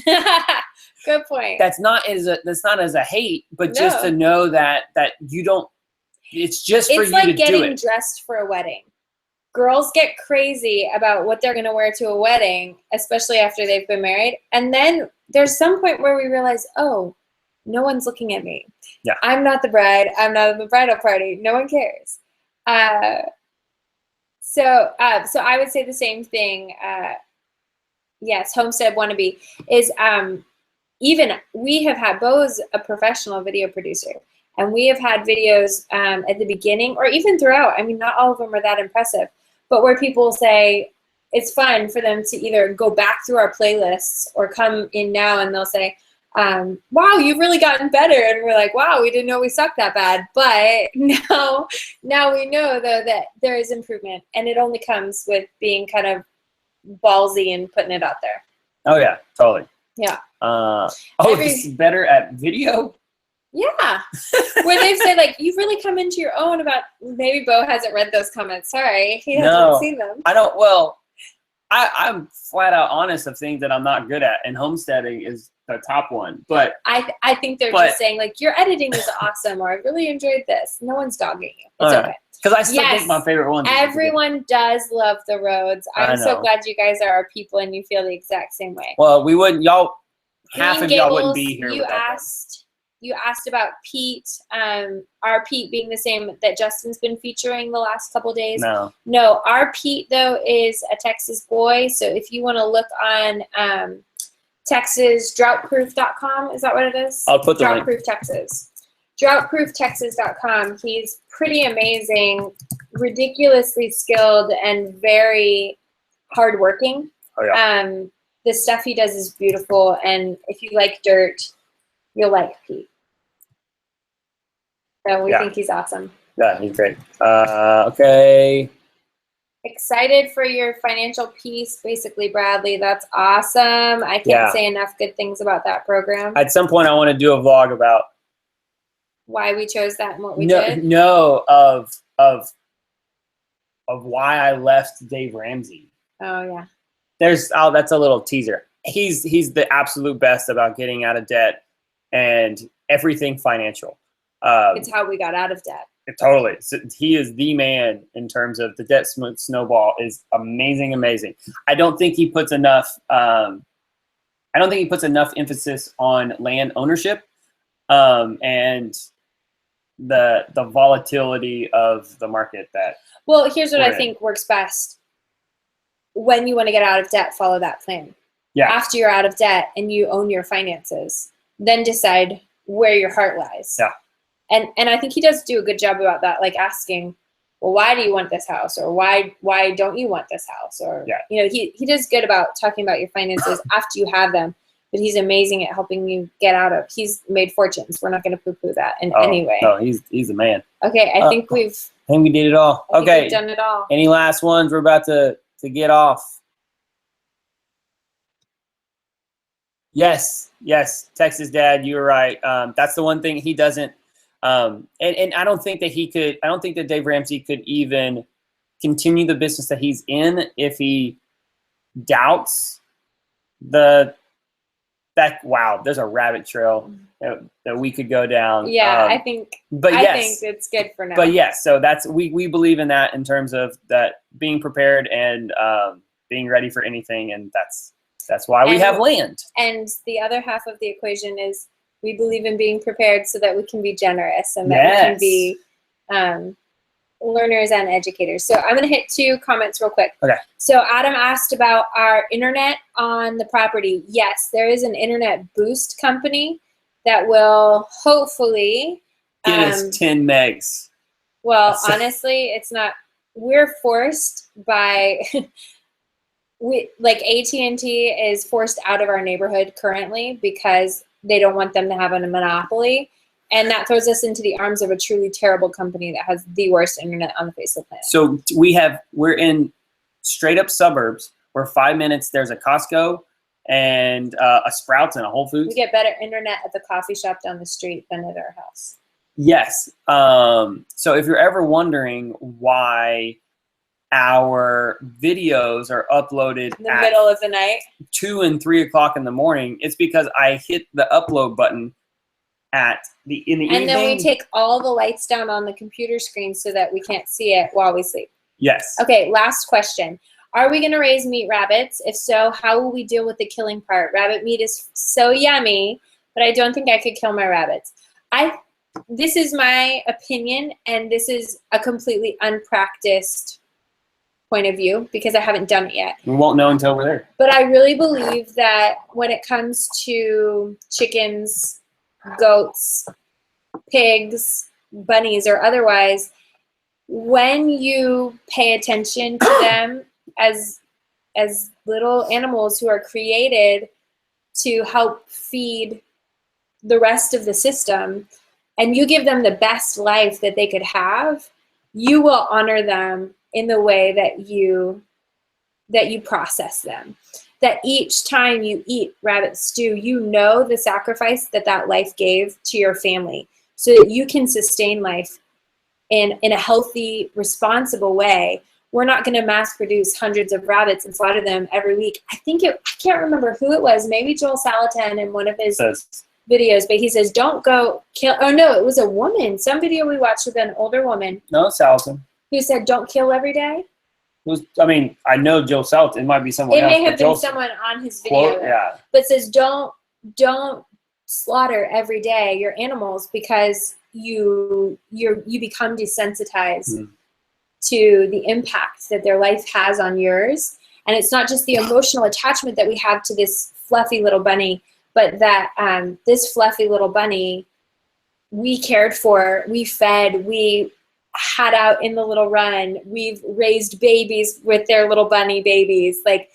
Good point. That's not as a hate, but just to know that you don't. It's just for you to do it. It's like getting dressed for a wedding. Girls get crazy about what they're going to wear to a wedding, especially after they've been married. And then there's some point where we realize, oh, no one's looking at me. Yeah. I'm not the bride. I'm not at the bridal party. No one cares. So I would say the same thing. Yes, Homestead wannabe is even we have had Bo's a professional video producer. And we have had videos at the beginning or even throughout. I mean, not all of them are that impressive, but where people say it's fun for them to either go back through our playlists or come in now and they'll say, wow, you've really gotten better. And we're like, wow, we didn't know we sucked that bad. But now we know, though, that there is improvement. And it only comes with being kind of ballsy and putting it out there. Oh, yeah, totally. Yeah. It's better at video? Yeah. Where they've said, like, you've really come into your own about, maybe Bo hasn't read those comments. Sorry. He hasn't seen them. I don't, well, I'm flat out honest of things that I'm not good at, and homesteading is the top one. But I think they're just saying, like, your editing is awesome, or I really enjoyed this. No one's dogging you. It's okay. Because I still think my favorite one. Everyone does love the roads. I'm so glad you guys are our people and you feel the exact same way. Well, we wouldn't. Half of y'all wouldn't be here. You asked about Pete. Our Pete being the same that Justin's been featuring the last couple days. No, our Pete though is a Texas boy. So if you want to look on TexasDroughtProof.com, is that what it is? I'll put the link. Droughtproof Texas. DroughtProofTexas.com. He's pretty amazing, ridiculously skilled, and very hardworking. Oh yeah. The stuff he does is beautiful, and if you like dirt, you'll like Pete. So we think he's awesome. Yeah, he's great. Okay. Excited for your financial piece, basically, Bradley. That's awesome. I can't say enough good things about that program. At some point, I want to do a vlog about why we chose that and what we did. No, of why I left Dave Ramsey. Oh yeah. That's a little teaser. He's the absolute best about getting out of debt and everything financial. It's how we got out of debt. Totally. So he is the man in terms of the debt snowball is amazing. I don't think he puts enough. I don't think he puts enough emphasis on land ownership and the volatility of the market. Well, here's what I think works best. When you want to get out of debt, follow that plan. Yeah. After you're out of debt and you own your finances, then decide where your heart lies. Yeah. And I think he does do a good job about that, like asking, well, why do you want this house? Or why don't you want this house? Or, he does good about talking about your finances after you have them, but he's amazing at helping you get out of. He's made fortunes. We're not going to poo-poo that in any way. No, he's a man. Okay, I think we did it all. Okay. We've done it all. Any last ones? We're about to get off. Yes, Texas Dad, you were right. That's the one thing he doesn't. And I don't think that he could. I don't think that Dave Ramsey could even continue the business that he's in if he doubts wow, there's a rabbit trail that we could go down. Yeah, I think. But I think it's good for now. But yes, so that's we believe in that in terms of that being prepared and being ready for anything, and that's why we have land. And the other half of the equation is we believe in being prepared so that we can be generous and that we can be learners and educators. So I'm going to hit 2 comments real quick. Okay. So Adam asked about our internet on the property. Yes, there is an internet boost company that will hopefully get us 10 megs. Well, honestly, it's not. We're forced by AT&T is forced out of our neighborhood currently because they don't want them to have a monopoly. And that throws us into the arms of a truly terrible company that has the worst internet on the face of the planet. So we're in straight up suburbs where 5 minutes there's a Costco and a Sprouts and a Whole Foods. We get better internet at the coffee shop down the street than at our house. Yes. So if you're ever wondering why our videos are uploaded in the middle of the night, 2 and 3 o'clock in the morning, it's because I hit the upload button in the evening. And then we take all the lights down on the computer screen so that we can't see it while we sleep. Yes. Okay, last question. Are we going to raise meat rabbits? If so, how will we deal with the killing part? Rabbit meat is so yummy, but I don't think I could kill my rabbits. This is my opinion, and this is a completely unpracticed point of view because I haven't done it yet. We won't know until we're there. But I really believe that when it comes to chickens, goats, pigs, bunnies, or otherwise, when you pay attention to them as little animals who are created to help feed the rest of the system, and you give them the best life that they could have, you will honor them in the way that you process them. That each time you eat rabbit stew, you know the sacrifice that that life gave to your family, so that you can sustain life in a healthy, responsible way. We're not going to mass produce hundreds of rabbits and slaughter them every week. I can't remember who it was, maybe Joel Salatin in one of his videos, but he says, don't go kill, oh no, it was a woman. Some video we watched with an older woman. No, Salatin. Who said, don't kill every day. I mean, I know Joel Salatin. It might be someone else. It may have been someone on his video. Quote, yeah. But says, don't slaughter every day your animals, because you become desensitized to the impact that their life has on yours. And it's not just the emotional attachment that we have to this fluffy little bunny, but that this fluffy little bunny, we cared for, we fed, we had out in the little run, we've raised babies with their little bunny babies. Like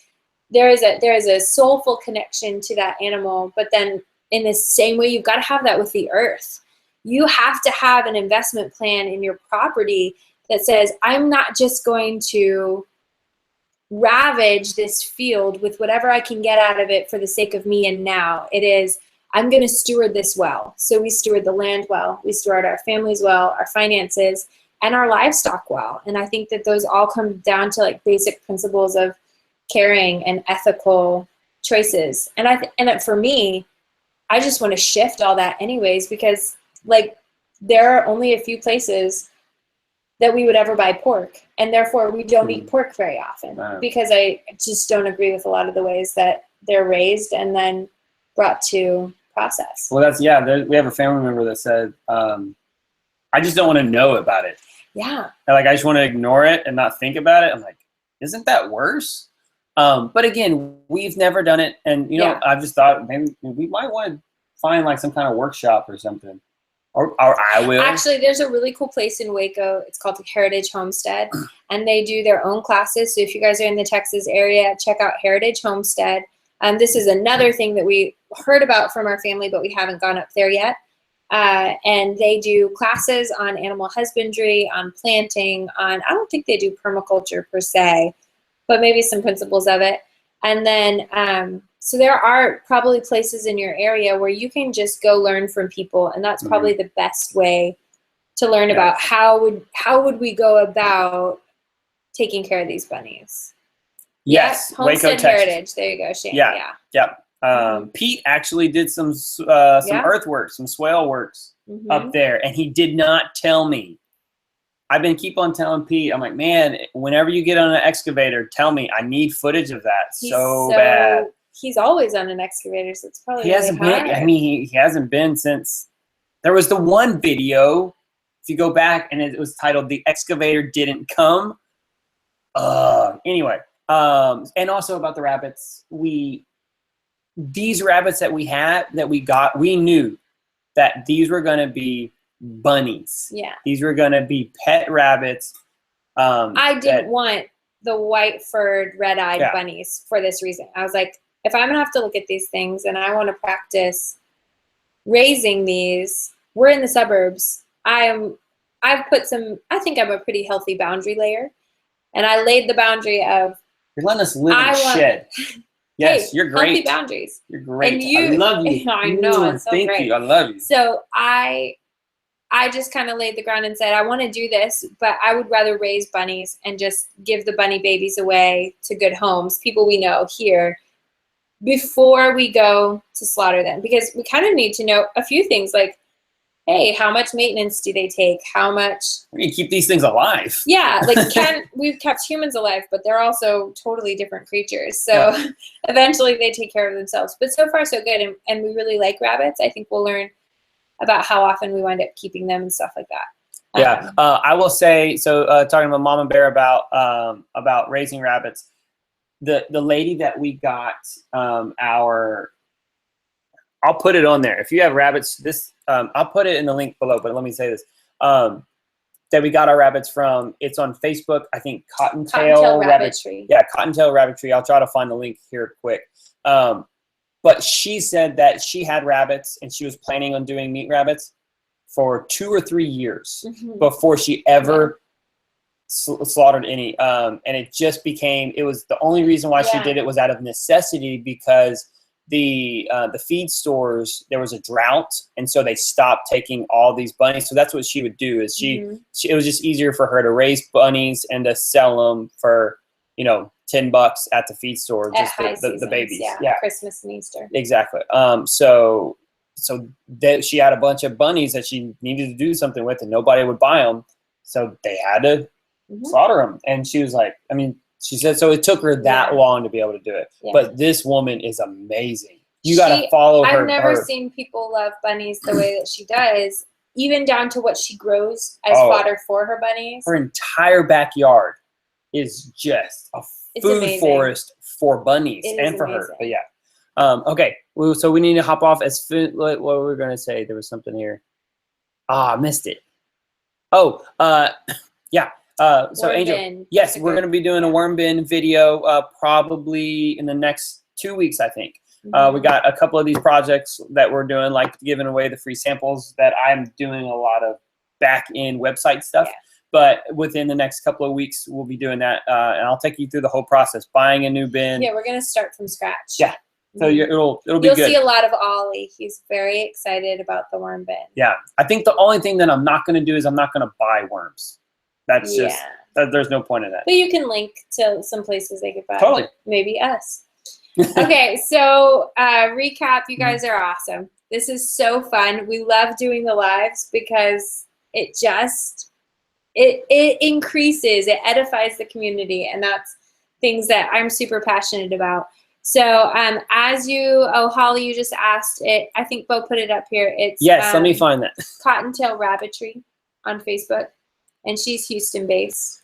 there is a soulful connection to that animal. But then in the same way, you've got to have that with the earth. You have to have an investment plan in your property that says, I'm not just going to ravage this field with whatever I can get out of it for the sake of me and now. It is, I'm going to steward this well. So we steward the land well, we steward our families well, our finances, and our livestock well. And I think that those all come down to like basic principles of caring and ethical choices. And for me, I just want to shift all that anyways, because like there are only a few places that we would ever buy pork, and therefore we don't eat pork very often. Wow. Because I just don't agree with a lot of the ways that they're raised and then brought to process. Well, we have a family member that said, I just don't want to know about it. Yeah. Like, I just want to ignore it and not think about it. I'm like, isn't that worse? But again, we've never done it. And, I've just thought maybe we might want to find like some kind of workshop or something. Or I will. Actually, there's a really cool place in Waco. It's called Heritage Homestead, and they do their own classes. So if you guys are in the Texas area, check out Heritage Homestead. This is another thing that we heard about from our family, but we haven't gone up there yet. And they do classes on animal husbandry, on planting, I don't think they do permaculture per se, but maybe some principles of it. And then, so there are probably places in your area where you can just go learn from people, and that's probably the best way to learn about how would we go about taking care of these bunnies. Yes, Homestead Waco, Heritage. Texas. There you go, Shane. Yeah. Pete actually did some earthworks, some swale works up there, and he did not tell me. I've been keep on telling Pete, I'm like, man, whenever you get on an excavator, tell me. I need footage of that so bad. He's always on an excavator, so it's probably he hasn't been. I mean, he hasn't been since there was the one video. If you go back, and it was titled "The Excavator Didn't Come." Anyway, and also about the rabbits. These rabbits that we got, we knew that these were going to be bunnies. Yeah. These were going to be pet rabbits. I didn't want the white-furred, red-eyed bunnies for this reason. I was like, if I'm going to have to look at these things and I want to practice raising these, we're in the suburbs. I think I'm a pretty healthy boundary layer. And I laid the boundary of, you're letting us live in a shed. Yes, you're great. Healthy boundaries. You're great. And I love you. I know. It's so thank great. you. I love you. So I just kind of laid the ground and said, I want to do this, but I would rather raise bunnies and just give the bunny babies away to good homes, people we know here, before we go to slaughter them. Because we kind of need to know a few things, like, hey, how much maintenance do they take? How much? We keep these things alive. Yeah, like we've kept humans alive, but they're also totally different creatures. So eventually they take care of themselves. But so far so good, and we really like rabbits. I think we'll learn about how often we wind up keeping them and stuff like that. Yeah, I will say, so talking to Mama Bear about raising rabbits, the lady that we got I'll put it on there. If you have rabbits, I'll put it in the link below, but let me say this. That we got our rabbits from, it's on Facebook, I think Cottontail Rabbitry. Yeah, Cottontail Rabbitry. I'll try to find the link here quick. But she said that she had rabbits and she was planning on doing meat rabbits for 2 or 3 years before she ever slaughtered any. And it just became, it was the only reason why she did it was out of necessity, because the feed stores, there was a drought, and so they stopped taking all these bunnies. So that's what she would do, is she it was just easier for her to raise bunnies and to sell them for, you know, $10 at the feed store, just the babies. Yeah, Christmas and Easter. Exactly. So that she had a bunch of bunnies that she needed to do something with, and nobody would buy them, so they had to slaughter them. And she was like, I mean, she said, so it took her that long to be able to do it. But this woman is amazing. You got to follow her. I've never seen people love bunnies the way that she does, even down to what she grows as fodder for her bunnies. Her entire backyard is just a food forest for bunnies and for her. But yeah. Okay. So we need to hop off as food. What were we going to say? There was something here. I missed it. Oh, yeah. So Angel, yes, we're going to be doing a worm bin video probably in the next 2 weeks, I think. We got a couple of these projects that we're doing, like giving away the free samples, that I'm doing a lot of back-end website stuff. But within the next couple of weeks, we'll be doing that, and I'll take you through the whole process, buying a new bin. Yeah, we're going to start from scratch. Yeah. So it'll be good. You'll see a lot of Ollie. He's very excited about the worm bin. Yeah. I think the only thing that I'm not going to do is I'm not going to buy worms. That's just, there's no point in that. But you can link to some places they could buy. Totally. Maybe us. Okay, so recap, you guys are awesome. This is so fun. We love doing the lives because it just, it increases, it edifies the community, and that's things that I'm super passionate about. So as you, Holly, you just asked it. I think Bo put it up here. It's let me find that. Cottontail Rabbitry on Facebook, and she's Houston based.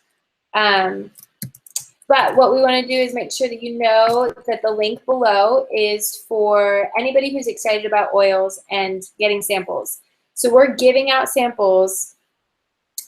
But what we want to do is make sure that you know that the link below is for anybody who's excited about oils and getting samples. So we're giving out samples.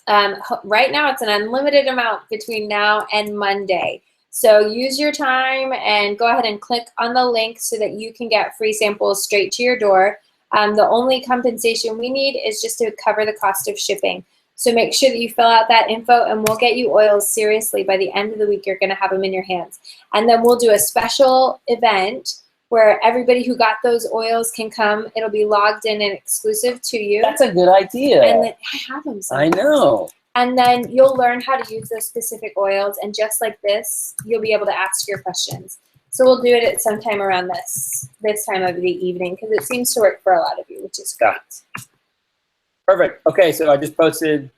Right now it's an unlimited amount between now and Monday. So use your time and go ahead and click on the link so that you can get free samples straight to your door. The only compensation we need is just to cover the cost of shipping. So make sure that you fill out that info, and we'll get you oils seriously. By the end of the week, you're going to have them in your hands. And then we'll do a special event where everybody who got those oils can come. It'll be logged in and exclusive to you. That's a good idea. And then I have them sometimes. I know. And then you'll learn how to use those specific oils. And just like this, you'll be able to ask your questions. So we'll do it at some time around this time of the evening, because it seems to work for a lot of you, which is great. Perfect. Okay, so I just posted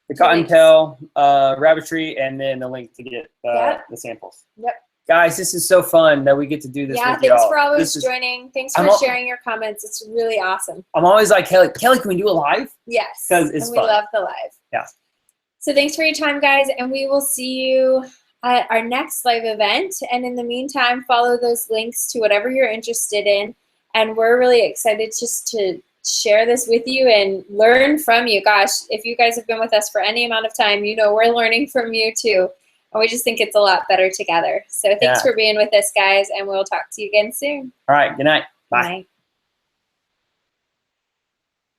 the Cottontail Rabbitry and then the link to get the samples. Yep. Guys, this is so fun that we get to do this with y'all. Yeah, thanks for always joining. Thanks for sharing your comments. It's really awesome. I'm always like, Kelly, can we do a live? Yes. Because it's fun. We love the live. Yeah. So thanks for your time, guys, and we will see you at our next live event. And in the meantime, follow those links to whatever you're interested in. And we're really excited just to share this with you and learn from you. Gosh, if you guys have been with us for any amount of time, you know we're learning from you too. And we just think it's a lot better together. So thanks for being with us, guys, and we'll talk to you again soon. All right. Good night. Bye. Bye.